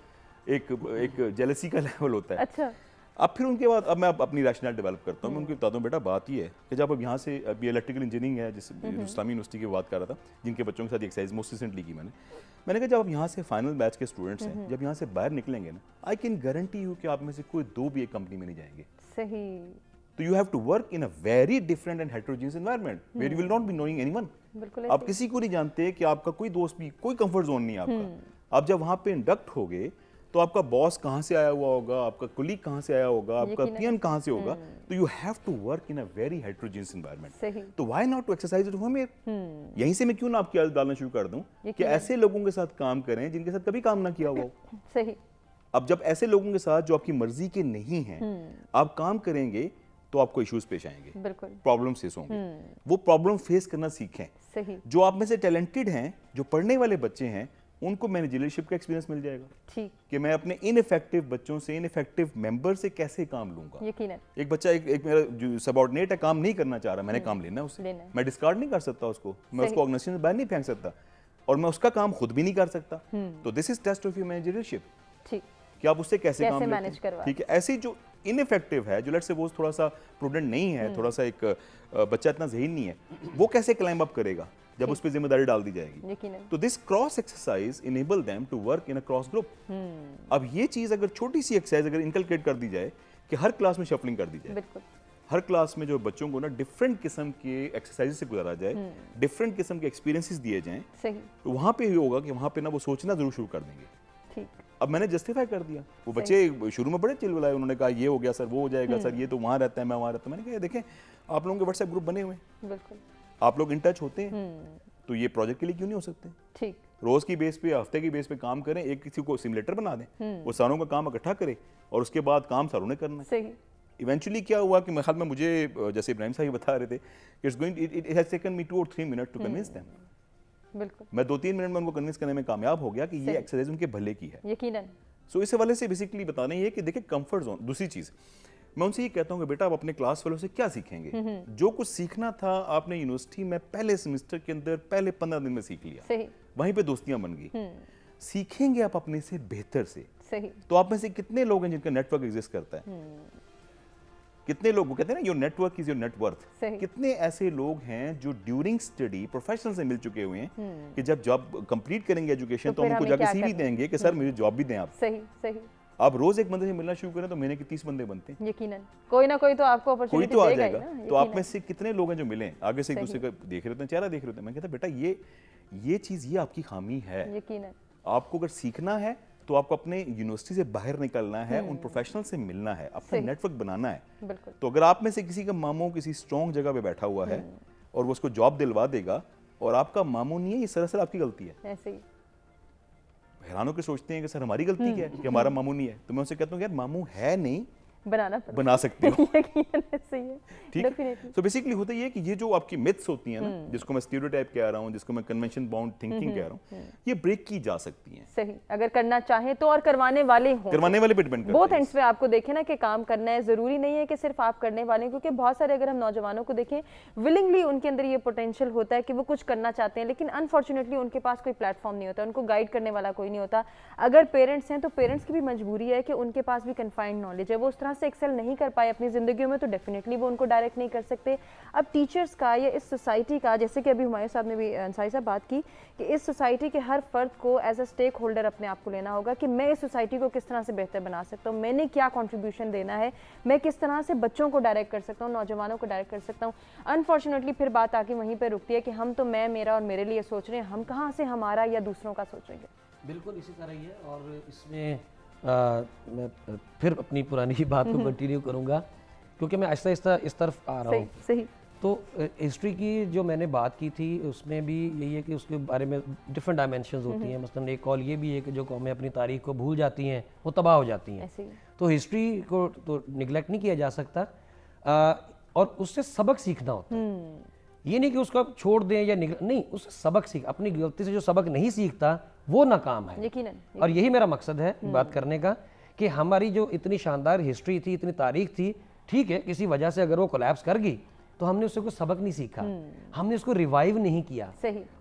ایک جیلسی کا لیول ہوتا ہے. اب پھر ان کے بعد اب میں اپنی ریشنل ڈیولپ کرتا ہوں. میں ان کو بتاتا ہوں بیٹا بات یہ ہے کہ جب اب یہاں سے اب یہ الیکٹریکل انجینئرنگ ہے جس اسلامی یونیورسٹی کی بات کر رہا تھا جن کے بچوں کے ساتھ ایکسرسائز موسٹ ریسنٹلی کی میں نے کہا جب آپ یہاں سے فائنل بیچ کے اسٹوڈنٹس ہیں جب یہاں سے باہر نکلیں گے نا آئی کین گارنٹی یو کہ آپ میں سے کوئی 2 بھی ایک کمپنی میں نہیں جائیں گے. صحیح. تو you have to work in a very different and heterogeneous environment where you will not be knowing anyone. بالکل آپ کسی کو نہیں جانتے کہ آپ کا کوئی دوست بھی کوئی کمفرٹ زون نہیں ہے آپ کا. آپ جب وہاں پہ انڈکٹ ہو گئے تو آپ کا باس کہاں سے آیا ہوا ہوگا, آپ کا کولیگ کہاں سے آیا ہوگا, آپ کا پی ایم کہاں سے ہوگا. تو you have to work in a very heterogeneous environment. تو why not to exercise at home here. یہیں سے میں کیوں نہ آپ کی عادت ڈالنا شروع کر دوں کہ ایسے لوگوں کے ساتھ کام کریں جن کے ساتھ کبھی کام نہ کیا ہوا ہو. صحیح. اب جب ایسے لوگوں کے ساتھ جو آپ کی مرضی کے نہیں ہیں آپ کام کریں گے تو آپ کو ایشوز پیش آئیں گے, بالکل پرابلم فیس ہوں گے. وہ پرابلم فیس کرنا سیکھیں. صحیح. جو آپ میں سے ٹیلنٹڈ ہیں, جو پڑھنے والے بچے ہیں, ان کو مینیجرشپ کا ایکسپیرینس مل جائے گا. ٹھیک. کہ میں اپنے ان افیکٹو بچوں سے, ان افیکٹو ممبر سے کیسے کام لوں گا. یقیناً. ایک بچہ ایک میرا جو سبارڈینیٹ ہے کام نہیں کرنا چاہ رہا, میں نے کام لینا ہے اس سے, میں ڈسکارڈ نہیں کر سکتا اس کو, میں اس کو آرگنائزیشن سے باہر نہیں پھینک سکتا, اور میں اس کا کام خود بھی نہیں کر سکتا. تو دس از ٹیسٹ آف یور مینیجرشپ. ٹھیک. کہ آپ اس سے کیسے کام مینیج کروا. ٹھیک ہے. ایسی جو ان افیکٹو ہے, جو لیٹ سے وہ تھوڑا سا پروڈنٹ نہیں ہے, تھوڑا سا ایک بچہ اتنا ذہین نہیں ہے, وہ کیسے کلائم اپ کرے گا جب اس پہ ذمہ داری ڈال دی جائے گی. تو this cross exercise enable them to work in a cross group. اب یہ چیز اگر چھوٹی سی ایکسرسائز اگر انکلکیٹ کر دی جائے کہ ہر کلاس میں شفلنگ کر دی جائے, ہر کلاس میں جو بچوں کو نا ڈفرینٹ قسم کے ایکسرسائز سے گزارا جائے, ڈفرینٹ قسم کے ایکسپیرینسز دیے جائیں, تو وہاں پہ یہ ہوگا کہ وہاں پہ نا وہ سوچنا ضرور شروع کر دیں گے. اب میں نے جسٹیفائی کر دیا. وہ بچے شروع میں بڑے چل بلائے, انہوں نے کہا یہ ہو گیا سر, وہ ہو جائے گا سر, یہ تو وہاں رہتا ہے, میں وہاں رہتا ہوں. میں نے کہا دیکھیں آپ لوگوں کے واٹس ایپ گروپ بنے ہوئے ہیں, بالکل آپ لوگ ان ٹچ ہوتے ہیں, تو یہ پروجیکٹ کے لیے کیوں نہیں ہو سکتے. ٹھیک. روز کی بیس پہ, ہفتے کی بیس پہ کام کریں, ایک کسی کو سیمولیٹر بنا دیں, وہ ساروں کا کام اکٹھا کرے, اور اس کے بعد کام ساروں نے کرنا ہے. ایونچولی کیا ہوا کہ خیال میں مجھے جیسے ابراہیم صاحب بتا رہے تھے it has taken me 2 or 3 minutes to convince them. بالکل. میں 2-3 منٹ میں ان کو کنونس کرنے میں کامیاب ہو گیا کہ یہ ایکسرسائز ان کے بھلے کی ہے. یقیناً. سو اس حوالے سے بیسیکلی بتانا یہ کہ دیکھیں کمفرٹ زون. دوسری چیز میں ان سے یہ کہتا ہوں کہ بیٹا آپ اپنے کلاس فیلو سے کیا سیکھیں گے. جو کچھ سیکھنا تھا آپ نے یونیورسٹی میں پہلے سیمسٹر کے اندر پہلے 15 دن میں سیکھ لیا, وہیں پہ دوستیاں بن گئی. سیکھیں گے آپ اپنے سے بہتر سے. تو آپ میں سے کتنے لوگ ہیں جن کا نیٹ ورک ایگزسٹ کرتا ہے, کتنے لوگ, وہ کہتے ہیں نا your network is your net worth. کتنے ایسے لوگ ہیں جو ڈیورنگ اسٹڈی پروفیشنل سے مل چکے ہوئے ہیں کہ جب جاب کمپلیٹ کریں گے ایجوکیشن تو ہم ان کو جا کے سی وی دیں گے کہ سر مجھے جاب بھی دیں آپ. صحیح صحیح. آپ روز ایک بندے سے ملنا شروع کریں تو مہینے کے 30 بندے بنتے ہیں. یقیناً کوئی نہ کوئی تو آپ کو اپرچونٹی دے گا ہی نا. تو آپ میں سے کتنے لوگ ہیں جو ملیں آگے سے ایک دوسرے کا دیکھ رہے ہوتے ہیں, چہرہ دیکھ رہے ہوتے ہیں. میں کہتا بیٹا یہ چیز یہ آپ کی خامی ہے. یقیناً آپ کو اگر سیکھنا ہے تو آپ کو اپنے یونیورسٹی سے باہر نکلنا ہے, ان پروفیشنل سے ملنا ہے, اپنا نیٹ ورک بنانا ہے. تو اگر آپ میں سے کسی کا ماموں کسی اسٹرانگ جگہ پہ بیٹھا ہوا ہے اور وہ اس کو جاب دلوا دے گا اور آپ کا ماموں نہیں ہے, یہ سراسر آپ کی غلطی ہے. ایسے ہی حیران ہو کے سوچتے ہیں کہ سر ہماری غلطی کیا ہے کہ ہمارا ماموں نہیں ہے. تو میں ان سے کہتا ہوں یار ماموں ہے نہیں, بنا سکتے ہو. ٹھیک. سو بیسیکلی ہوتا یہ ہے کہ یہ جو آپ کی متس ہوتی ہیں نا, جس کو میں اسٹیریوٹائپ کہہ رہا ہوں, جس کو میں کنونشن باؤنڈ تھنکنگ کہہ رہا ہوں, یہ بریک کی جا سکتی ہیں. صحیح, اگر کرنا چاہیں تو, اور کروانے والے ہوں, کروانے والے پہ ڈیپینڈ کرتا ہے. بہت اینڈس پہ آپ کو دیکھیں نا کہ کام کرنا ہے, ضروری نہیں ہے کہ صرف آپ کرنے والے ہیں, کیونکہ بہت سارے اگر ہم نوجوانوں کو دیکھیں ولنگلی ان کے اندر یہ پوٹینشیل ہوتا ہے کہ وہ کچھ کرنا چاہتے ہیں, لیکن انفارچونیٹلی ان کے پاس کوئی پلیٹ فارم نہیں ہوتا, ان کو گائیڈ کرنے والا کوئی نہیں ہوتا. اگر پیرنٹس ہیں تو پیرنٹس کی بھی مجبوری ہے کہ ان کے پاس بھی کنفائنڈ نالج ہے, وہ اس طرح سے ایکسل نہیں کر پائے اپنی زندگیوں میں, تو ڈیفینیٹلی وہ ان کو ڈائریکٹ نہیں کر سکتے. اب ٹیچرز کا یا اس سوسائٹی کا, جیسے کہ ابھی ہمایوں صاحب نے بھی انصاری صاحب بات کی کہ اس سوسائٹی کے ہر فرد کو ایز اے اسٹیک ہولڈر اپنے آپ کو لینا ہوگا کہ میں اس سوسائٹی کو کس طرح سے بہتر بنا سکتا ہوں, میں نے کیا کنٹریبیوشن دینا ہے, میں کس طرح سے بچوں کو ڈائریکٹ کر سکتا ہوں, نوجوانوں کو ڈائریکٹ کر سکتا ہوں. انفارچونیٹلی پھر بات آ کے وہیں پہ رکتی ہے کہ ہم تو میں, میرا اور میرے لیے سوچ رہے ہیں, ہم کہاں سے ہمارا یا دوسروں کا سوچیں گے. بالکل اسی طرح ہی ہے. اور اس میں میں پھر اپنی پرانی بات کو کنٹینیو کروں گا کیونکہ میں آہستہ آہستہ اس طرف آ رہا ہوں. صحیح. تو ہسٹری کی جو میں نے بات کی تھی اس میں بھی یہی ہے کہ اس کے بارے میں ڈفرینٹ ڈائمینشنز ہوتی ہیں. مثلاً ایک کال یہ بھی ہے کہ جو قومیں اپنی تاریخ کو بھول جاتی ہیں وہ تباہ ہو جاتی ہیں. تو ہسٹری کو تو نگلیکٹ نہیں کیا جا سکتا, اور اس سے سبق سیکھنا ہوتا ہے. یہ نہیں کہ اس کو آپ چھوڑ دیں یا نہیں, اس سے سبق سیکھ, اپنی غلطی سے جو سبق نہیں سیکھتا وہ ناکام ہے. اور یہی میرا مقصد ہے بات کرنے کا کہ ہماری جو اتنی شاندار ہسٹری تھی, اتنی تاریخ تھی, ٹھیک ہے کسی وجہ سے اگر وہ کولیپس کر گئی تو ہم نے اس سے کوئی سبق نہیں سیکھا, ہم نے اس کو ریوائیو نہیں کیا.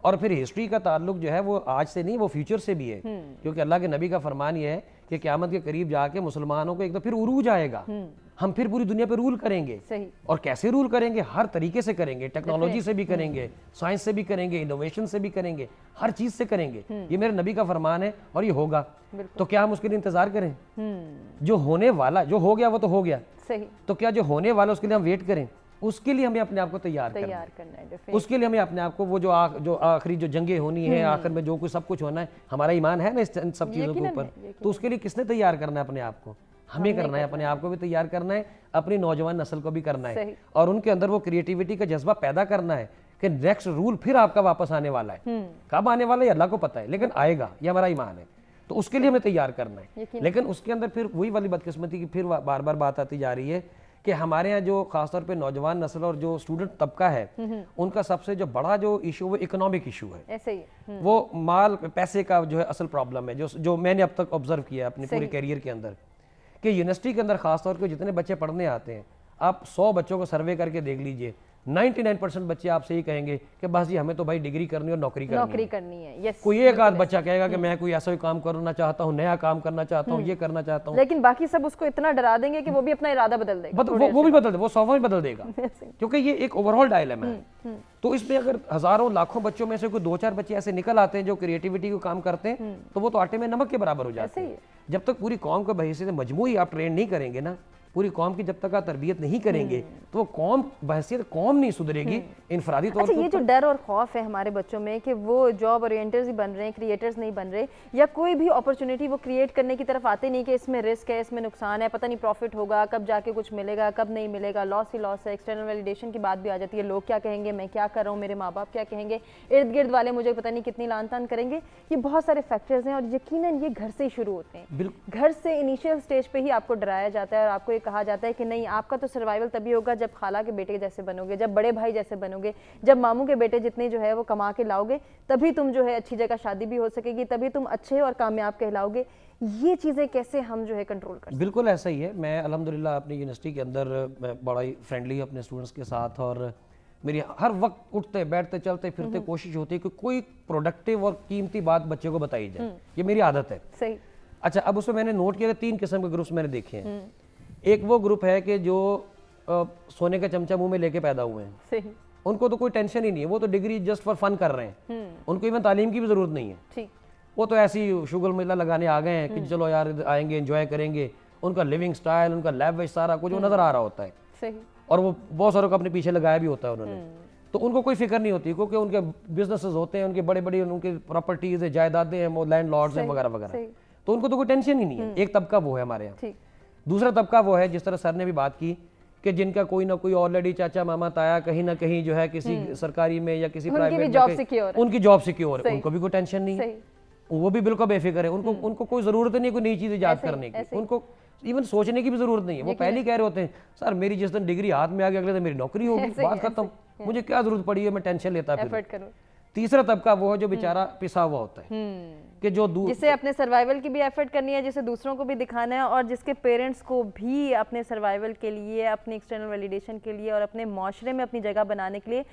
اور پھر ہسٹری کا تعلق جو ہے وہ آج سے نہیں, وہ فیوچر سے بھی ہے, کیونکہ اللہ کے نبی کا فرمان یہ ہے کہ کہ قیامت کے قریب جا کے مسلمانوں کو ایک تو پھر عروج آئے گا, ہم پھر پوری دنیا پہ رول کریں گے. اور کیسے رول کریں گے؟ ہر طریقے سے کریں گے, ٹیکنالوجی سے بھی کریں گے, سائنس سے بھی کریں گے, انوویشن سے بھی کریں گے, ہر چیز سے کریں گے. یہ میرے نبی کا فرمان ہے اور یہ ہوگا. تو کیا ہم اس کے لیے انتظار کریں؟ جو ہونے والا, جو ہو گیا وہ تو ہو گیا, تو کیا جو ہونے والا اس کے لیے ہم ویٹ کریں؟ اس کے لیے ہمیں اپنے آپ کو تیار کرنا ہے. اس کے لیے ہمیں اپنے آپ کو وہ جو آخری جو جنگیں ہونی ہیں, آخر میں جو کچھ سب کچھ ہونا ہے, ہمارا ایمان ہے نا ان سب چیزوں کے اوپر, تو اس کے لیے کس نے تیار کرنا ہے اپنے آپ کو؟ ہمیں کرنا ہے. اپنے آپ کو بھی تیار کرنا ہے, اپنی نوجوان نسل کو بھی کرنا ہے, اور ان کے اندر وہ کریٹیوٹی کا جذبہ پیدا کرنا ہے کہ نیکسٹ رول پھر آپ کا واپس آنے والا ہے. کب آنے والا ہے اللہ کو پتہ ہے, لیکن آئے گا, یہ ہمارا ایمان ہے. تو اس کے لیے ہمیں تیار کرنا ہے. لیکن اس کے اندر پھر وہی والی بدقسمتی کی پھر بار بار بات آتی جا رہی ہے کہ ہمارے ہاں جو خاص طور پہ نوجوان نسل اور جو اسٹوڈنٹ طبقہ ہے, ان کا سب سے جو بڑا جو ایشو وہ اکنامک ایشو ہے. وہ مال پیسے کا جو ہے اصل پرابلم ہے, جو میں نے اب تک آبزرو کیا ہے اپنے پورے کیریئر کے اندر, کہ یونیورسٹی کے اندر خاص طور پہ جتنے بچے پڑھنے آتے ہیں, آپ 100 بچوں کو سروے کر کے دیکھ لیجئے, 99% بچے آپ سے ہی کہیں گے کہ بس جی ہمیں تو بھائی ڈگری کرنی اور نوکری کرنی ہے. کوئی ایک آدھ بچہ کہے گا کہ میں کوئی ایسا کام کرنا چاہتا ہوں, نیا کام کرنا چاہتا ہوں, یہ کرنا چاہتا ہوں, لیکن باقی سب اس کو اتنا ڈرا دیں گے کہ وہ بھی اپنا ارادہ بدل دے گا. وہ بھی بدل دے, وہ 100 میں بدل دے گا, کیونکہ یہ ایک اوور آل ڈائلما ہے. تو اس میں اگر ہزاروں لاکھوں بچوں میں سے کوئی 2-4 بچے ایسے نکل آتے ہیں جو کریٹیوٹی کو کام کرتے ہیں, تو وہ تو آٹے میں نمک کے برابر ہو جاتے ہیں. جب تک پوری قوم کو بحیثیت مجموعی آپ ٹرین نہیں کریں گے نا, پوری قوم کی جب تک آپ تربیت نہیں کریں گے, تو وہ قوم بحیثیت قوم نہیں سدھرے گی انفرادی طور پر. یہ جو ڈر اور خوف ہے ہمارے بچوں میں کہ وہ جاب اورینٹرز ہی بن رہے ہیں, کریٹرز نہیں بن رہے, یا کوئی بھی اپرچونٹی وہ کریٹ کرنے کی طرف آتے نہیں کہ اس میں رسک ہے, اس میں نقصان ہے, پتہ نہیں پروفٹ ہوگا, کب جا کے کچھ ملے گا, کب نہیں ملے گا, لاس ہی لاس ہے. ایکسٹرنل ویلیڈیشن کی بات بھی آ جاتی ہے, لوگ کیا کہیں گے, میں کیا کر رہا ہوں, میرے ماں باپ کیا کہیں گے, ارد گرد والے مجھے پتہ نہیں کتنی لان تان کریں گے. یہ بہت سارے فیکٹرز ہیں, اور یقیناً یہ گھر سے ہی شروع ہوتے ہیں. گھر سے انیشیل سٹیج پہ ہی آپ کو ڈرایا جاتا ہے اور آپ کو یہ کہا جاتا ہے کہ نہیں, آپ کا تو سروائیول تبھی ہوگا جب خالہ کے بیٹے جیسے بنو گے, جب بڑے بھائی جیسے بنو گے, جب ماموں کے بیٹے جتنے جو ہے وہ کما کے لاؤ گے, تبھی تم جو ہے اچھی جگہ شادی بھی ہو سکے گی, تبھی تم اچھے اور کامیاب کہلاؤ گے. یہ چیزیں کیسے ہم جو ہے کنٹرول کر سکتے ہیں؟ بالکل ایسا ہی ہے. میں الحمدللہ اپنی یونیورسٹی کے اندر بڑا ہی فرینڈلی اپنے اسٹوڈنٹس کے ساتھ, اور میری ہر وقت اٹھتے بیٹھتے چلتے پھرتے کوشش ہوتی ہے کہ کوئی پروڈکٹیو اور قیمتی بات بچے کو بتائی جائے. یہ میری عادت ہے. صحیح. اچھا, اب اس میں نے نوٹ کیا کہ 3 قسم کے گروپس میں نے دیکھے ہیں. ایک وہ گروپ ہے کہ جو سونے کا چمچہ منہ میں لے کے پیدا ہوئے ہیں, ان کو تو کوئی ٹینشن ہی نہیں ہے, وہ تو ڈگری جسٹ فار فن کر رہے ہیں, ان کو ایون تعلیم کی بھی ضرورت نہیں ہے. وہ تو ایسی شغل میلہ لگانے آ گئے ہیں کہ چلو یار آئیں گے, انجوائے کریں گے. ان کا لیونگ سٹائل, ان کا لیوش, سارا کچھ وہ نظر آ رہا ہوتا ہے, اور وہ بہت ساروں کو اپنے پیچھے لگایا بھی ہوتا ہے انہوں نے. تو ان کو کوئی فکر نہیں ہوتی, کیونکہ ان کے بزنسز ہوتے ہیں, ان کے بڑے بڑی ان کی پراپرٹیز ہیں, جائیدادیں ہیں, وہ لینڈ لارڈز ہیں وغیرہ وغیرہ, تو ان کو تو کوئی ٹینشن ہی نہیں ہے. ایک طبقہ وہ ہے ہمارے یہاں. دوسرا طبقہ وہ ہے جس طرح سر نے بھی بات کی کہ جن کا کوئی نہ کوئی آلریڈی چاچا ماما تایا کہیں نہ کہیں جو ہے کسی سرکاری میں یا کسی پرائیویٹ میں, ان کی جاب سیکیور ہے, ان کو بھی کوئی ٹینشن نہیں ہے, وہ بھی بالکل بے فکر ہے. ان کو کوئی ضرورت نہیں کوئی نئی چیز ایجاد کرنے کی, ان کو ایون سوچنے کی بھی ضرورت نہیں ہے. وہ پہلے کہہ رہے ہوتے ہیں سر میری جس دن ڈگری ہاتھ میں آ گئی اگلے دن میری نوکری ہوگی, بات ختم, مجھے کیا ضرورت پڑی ہے, میں ٹینشن لیتا پھر. تیسرا طبقہ وہ ہے جو بیچارہ پسا ہوا ہوتا ہے, کہ جو جسے اپنے سروائیول کی بھی ایفرٹ کرنی ہے, جسے دوسروں کو بھی دکھانا ہے, اور جس کے پیرنٹس کو بھی اپنے سروائیول کے لیے, اپنی ایکسٹرنل ویلیڈیشن کے لیے اور اپنے معاشرے میں اپنی جگہ بنانے کے لیے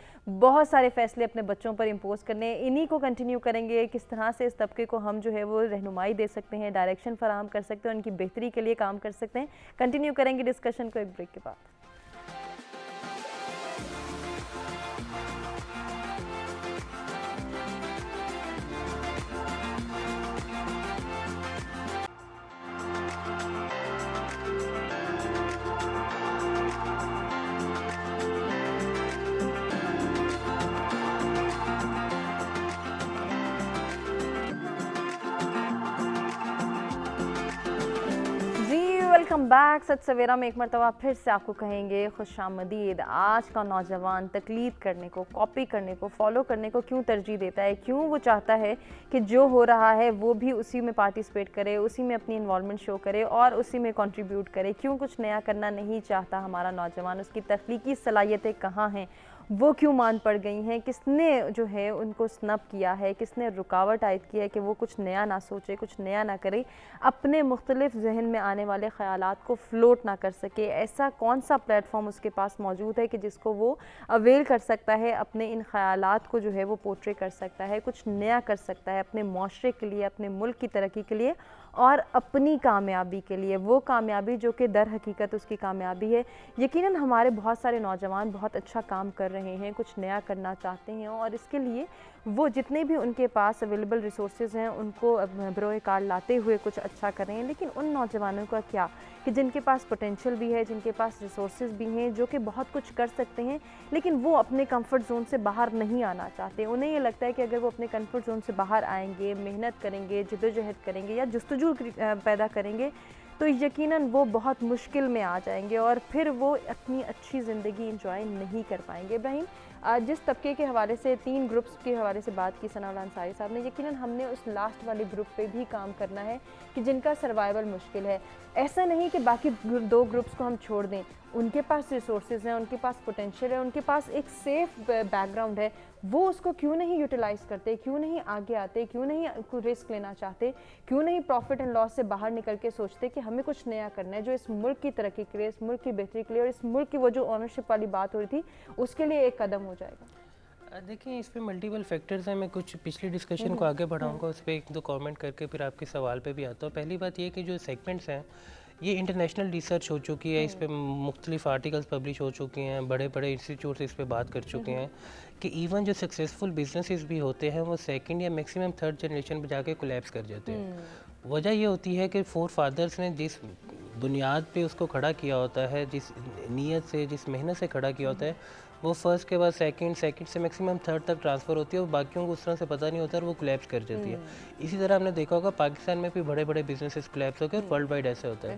بہت سارے فیصلے اپنے بچوں پر امپوز کرنے. انہی کو کنٹینیو کریں گے, کس طرح سے اس طبقے کو ہم جو ہے وہ رہنمائی دے سکتے ہیں, ڈائریکشن فراہم کر سکتے ہیں, ان کی بہتری کے لیے کام کر سکتے ہیں. کنٹینیو کریں گے ڈسکشن کو ایک بریک کے بعد. Welcome back. سچ سویرا میں ایک مرتبہ پھر سے آپ کو کہیں گے خوش آمدید. آج کا نوجوان تقلید کرنے کو, کاپی کرنے کو, فالو کرنے کو کیوں ترجیح دیتا ہے؟ کیوں وہ چاہتا ہے کہ جو ہو رہا ہے وہ بھی اسی میں پارٹیسپیٹ کرے, اسی میں اپنی انوالومنٹ شو کرے اور اسی میں کنٹریبیوٹ کرے؟ کیوں کچھ نیا کرنا نہیں چاہتا ہمارا نوجوان؟ اس کی تخلیقی صلاحیتیں کہاں ہیں؟ وہ کیوں مان پڑ گئی ہیں؟ کس نے جو ہے ان کو سنپ کیا ہے؟ کس نے رکاوٹ عائد کی ہے کہ وہ کچھ نیا نہ سوچے, کچھ نیا نہ کرے, اپنے مختلف ذہن میں آنے والے خیالات کو فلوٹ نہ کر سکے؟ ایسا کون سا پلیٹ فارم اس کے پاس موجود ہے کہ جس کو وہ اویل کر سکتا ہے, اپنے ان خیالات کو جو ہے وہ پورٹری کر سکتا ہے, کچھ نیا کر سکتا ہے اپنے معاشرے کے لیے, اپنے ملک کی ترقی کے لیے اور اپنی کامیابی کے لیے، وہ کامیابی جو کہ در حقیقت اس کی کامیابی ہے. یقیناً ہمارے بہت سارے نوجوان بہت اچھا کام کر رہے ہیں، کچھ نیا کرنا چاہتے ہیں، اور اس کے لیے وہ جتنے بھی ان کے پاس اویلیبل ریسورسز ہیں ان کو بروئے کار لاتے ہوئے کچھ اچھا کر رہے ہیں. لیکن ان نوجوانوں کا کیا کہ جن کے پاس پوٹینشیل بھی ہے، جن کے پاس ریسورسز بھی ہیں، جو کہ بہت کچھ کر سکتے ہیں، لیکن وہ اپنے کمفرٹ زون سے باہر نہیں آنا چاہتے. انہیں یہ لگتا ہے کہ اگر وہ اپنے کمفرٹ زون سے باہر آئیں گے، محنت کریں گے، جدوجہد کریں گے یا جستجو پیدا کریں گے تو یقیناً وہ بہت مشکل میں آ جائیں گے اور پھر وہ اپنی اچھی زندگی انجوائے نہیں کر پائیں گے. ابراہیم، جس طبقے کے حوالے سے 3 گروپس کے حوالے سے بات کی ثناء اللہ انصاری صاحب نے، یقیناً ہم نے اس لاسٹ والے گروپ پہ بھی کام کرنا ہے کہ جن کا سروائیول مشکل ہے. ایسا نہیں کہ باقی 2 گروپس کو ہم چھوڑ دیں، ان کے پاس ریسورسز ہیں، ان کے پاس پوٹینشیل ہے، ان کے پاس ایک سیف بیک گراؤنڈ ہے، وہ اس کو کیوں نہیں یوٹیلائز کرتے، کیوں نہیں آگے آتے، کیوں نہیں کوئی رسک لینا چاہتے، کیوں نہیں پروفٹ اینڈ لاس سے باہر نکل کے سوچتے کہ ہمیں کچھ نیا کرنا ہے جو اس ملک کی ترقی کے لیے، اس ملک کی بہتری کے لیے اور اس ملک کی وہ جو اونرشپ والی بات ہو رہی تھی اس کے لیے ایک قدم ہو جائے گا. دیکھیں اس پہ ملٹیپل فیکٹرز ہیں. میں کچھ پچھلی ڈسکشن کو آگے بڑھاؤں گا، اس پہ 1-2 کامنٹ کر کے پھر آپ کے سوال پہ بھی آتا ہوں. پہلی بات یہ کہ جو سیگمنٹس ہیں یہ انٹرنیشنل ریسرچ ہو چکی ہے، اس پہ مختلف آرٹیکلز پبلش ہو چکے ہیں، بڑے بڑے انسٹیٹیوٹس اس پہ بات کر چکے ہیں کہ ایون جو سکسیزفل بزنسز بھی ہوتے ہیں وہ 2nd یا میکسیمم 3rd جنریشن پہ جا کے کولیپس کر جاتے ہیں. وجہ یہ ہوتی ہے کہ فور فادرز نے جس بنیاد پہ اس کو کھڑا کیا ہوتا ہے، جس نیت سے، جس محنت سے کھڑا کیا ہوتا ہے، وہ فرسٹ کے بعد سیکنڈ سے میکسیمم 3rd تک ٹرانسفر ہوتی ہے اور باقیوں کو اس طرح سے پتہ نہیں ہوتا اور وہ کولیپس کر جاتی ہے. اسی طرح ہم نے دیکھا ہوگا پاکستان میں بھی بڑے بڑے بزنسز کولیپس ہو گئے اور ورلڈ وائڈ ایسے ہوتا ہے.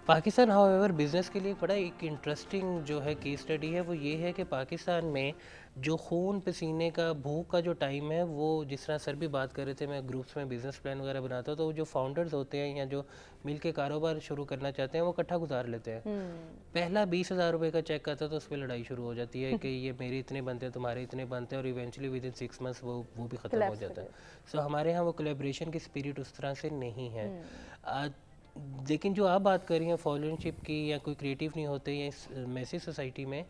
پاکستان ہاؤ ایور بزنس کے لیے بڑا ایک انٹرسٹنگ جو ہے کیس اسٹڈی ہے، وہ یہ ہے کہ پاکستان میں جو خون پسینے کا، بھوک کا جو ٹائم ہے، وہ جس طرح سر بھی بات کر رہے تھے، میں گروپس میں بزنس پلان وغیرہ بناتا ہوں تو وہ جو فاؤنڈرز ہوتے ہیں یا جو مل کے کاروبار شروع کرنا چاہتے ہیں وہ اکٹھا گزار لیتے ہیں. پہلا 20,000 روپے کا چیک آتا ہے تو اس پہ لڑائی شروع ہو جاتی ہے کہ یہ میرے اتنے بنتے ہیں، تمہارے اتنے بنتے ہیں، اور ایونچولی ود ان 6 months وہ بھی ختم ہو جاتا ہے. سو ہمارے ہاں وہ کولیبریشن کی اسپرٹ اس طرح سے نہیں ہے. لیکن جو آپ بات کر رہی ہیں فالوورشپ کی، یا کوئی کریٹیو نہیں ہوتے یا اس میسی سوسائٹی میں،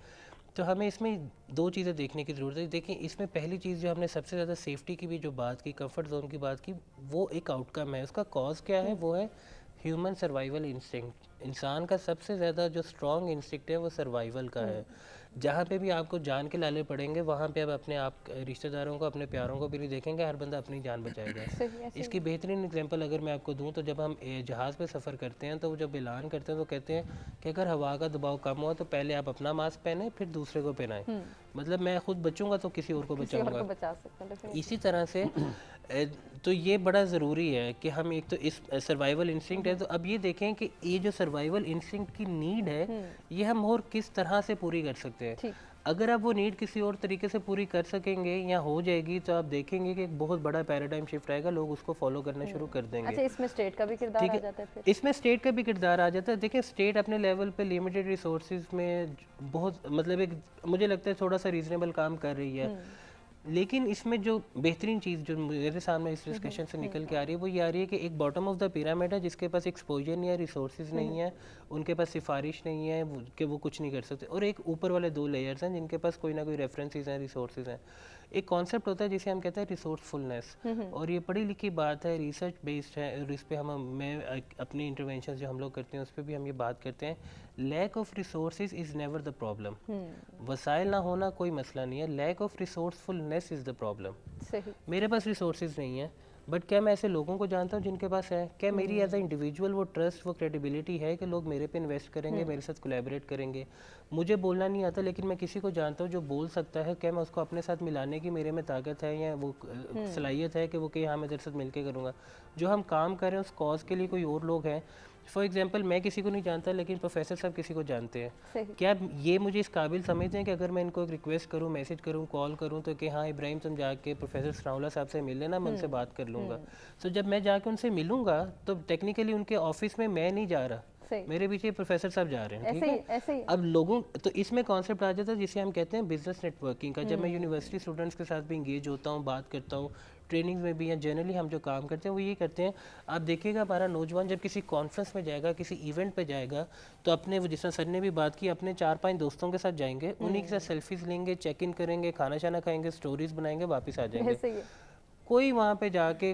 تو ہمیں اس میں 2 چیزیں دیکھنے کی ضرورت ہے. دیکھیں اس میں پہلی چیز جو ہم نے سب سے زیادہ سیفٹی کی بھی جو بات کی، کمفرٹ زون کی بات کی، وہ ایک آؤٹ کم ہے. اس کا کاز کیا ہے؟ وہ ہے ہیومن سروائیول انسٹنکٹ. انسان کا سب سے زیادہ جو اسٹرانگ انسٹنکٹ ہے وہ سروائیول کا ہے. جہاں پہ بھی آپ کو جان کے لالے پڑیں گے وہاں پہ اب اپنے آپ رشتہ داروں کو، اپنے پیاروں کو بھی نہیں دیکھیں گے، ہر بندہ اپنی جان بچائے گا. اس کی بہترین اگزامپل اگر میں آپ کو دوں تو جب ہم جہاز پہ سفر کرتے ہیں تو وہ جب اعلان کرتے ہیں تو کہتے ہیں کہ اگر ہوا کا دباؤ کم ہوا تو پہلے آپ اپنا ماسک پہنیں پھر دوسرے کو پہنائیں. مطلب میں خود بچوں گا تو کسی اور کو بچاؤں گا. اسی طرح سے تو یہ بڑا ضروری ہے کہ ہم ایک تو اس سروائیول انسٹنکٹ ہے، تو اب یہ دیکھیں کہ یہ جو سروائیول انسٹنکٹ کی نیڈ ہے یہ ہم اور کس طرح سے پوری کر سکتے ہیں. اگر آپ وہ نیڈ کسی اور طریقے سے پوری کر سکیں گے یا ہو جائے گی تو آپ دیکھیں گے کہ ایک بہت بڑا پیراڈائم شفٹ آئے گا، لوگ اس کو فالو کرنا شروع کر دیں گے. اچھا، اس میں اسٹیٹ کا بھی کردار آ جاتا ہے پھر؟ اس میں اسٹیٹ کا بھی کردار آ جاتا ہے. دیکھیں اسٹیٹ اپنے لیول پہ لمیٹڈ ریسورسز میں بہت مطلب ایک مجھے لگتا ہے تھوڑا سا ریزنیبل کام کر رہی ہے. لیکن اس میں جو بہترین چیز جو میرے سامنے اس ڈسکشن سے نکل کے آ رہی ہے وہ یہ آ رہی ہے کہ ایک باٹم آف دا پیرامڈ ہے جس کے پاس ایکسپوجر نہیں ہے، ریسورسز نہیں ہے، ان کے پاس سفارش نہیں ہے کہ وہ کچھ نہیں کر سکتے، اور ایک اوپر والے 2 لیئرز ہیں جن کے پاس کوئی نہ کوئی ریفرنسز ہیں، ریسورسز ہیں. ایک کانسیپٹ ہوتا ہے جسے ہم کہتے ہیں ریسورسفلنس، اور یہ پڑھی لکھی بات ہے، ریسرچ بیسڈ ہے، اور اس پہ میں اپنی انٹروینشنز جو ہم لوگ کرتے ہیں اس پہ بھی ہم یہ بات کرتے ہیں. Lack of resources is never the problem. وسائل نہ ہونا کوئی مسئلہ نہیں ہے، lack of ریسورسفلنس is the problem. میرے پاس ریسورسز نہیں ہیں بٹ کیا میں ایسے لوگوں کو جانتا ہوں جن کے پاس ہے؟ کیا میری ایز اے انڈیویجول وہ ٹرسٹ، وہ کریڈیبلٹی ہے کہ لوگ میرے پہ انویسٹ کریں گے، میرے ساتھ کولیبریٹ کریں گے؟ مجھے بولنا نہیں آتا لیکن میں کسی کو جانتا ہوں جو بول سکتا ہے، کیا میں اس کو اپنے ساتھ ملانے کی میرے میں طاقت ہے یا وہ صلاحیت ہے کہ وہ کہ ہاں میں تیرے ساتھ مل کے کروں گا؟ جو ہم کام کر رہے ہیں اس کاز کے لیے کوئی اور لوگ ہیں. فار ایگزامپل میں کسی کو نہیں جانتا لیکن پروفیسر صاحب کسی کو جانتے ہیں. کیا یہ مجھے اس قابل سمجھتے ہیں کہ اگر میں ان کو ایک ریکویسٹ کروں، میسج کروں، کال کروں تو کہ ہاں ابراہیم تم جا کے پروفیسر ثناء اللہ صاحب سے مل لینا، میں ان سے بات کر لوں گا. تو جب میں جا کے ان سے ملوں گا تو ٹیکنیکلی ان کے آفس میں میں نہیں جا رہا، میرے پیچھے پروفیسر صاحب جا رہے ہیں. ٹھیک ہے، اب لوگوں تو اس میں کانسیپٹ آ جاتا ہے جسے ہم کہتے ہیں بزنس نیٹ ورکنگ کا. جب میں یونیورسٹی اسٹوڈنٹس کے ساتھ بھی انگیج ہوتا ہوں، بات کرتا ہوں، ٹریننگ میں بھی، یا جنرلی ہم جو کام کرتے ہیں وہ یہ کرتے ہیں. آپ دیکھیے گا ہمارا نوجوان جب کسی کانفرنس میں جائے گا، کسی ایونٹ پہ جائے گا تو اپنے وہ جس طرح سر نے بھی بات کی، اپنے 4-5 دوستوں کے ساتھ جائیں گے، انہیں کے ساتھ سیلفیز لیں گے، چیک ان کریں گے، کھانا شانا کھائیں گے، سٹوریز بنائیں گے، واپس آ جائیں گے. کوئی وہاں پہ جا کے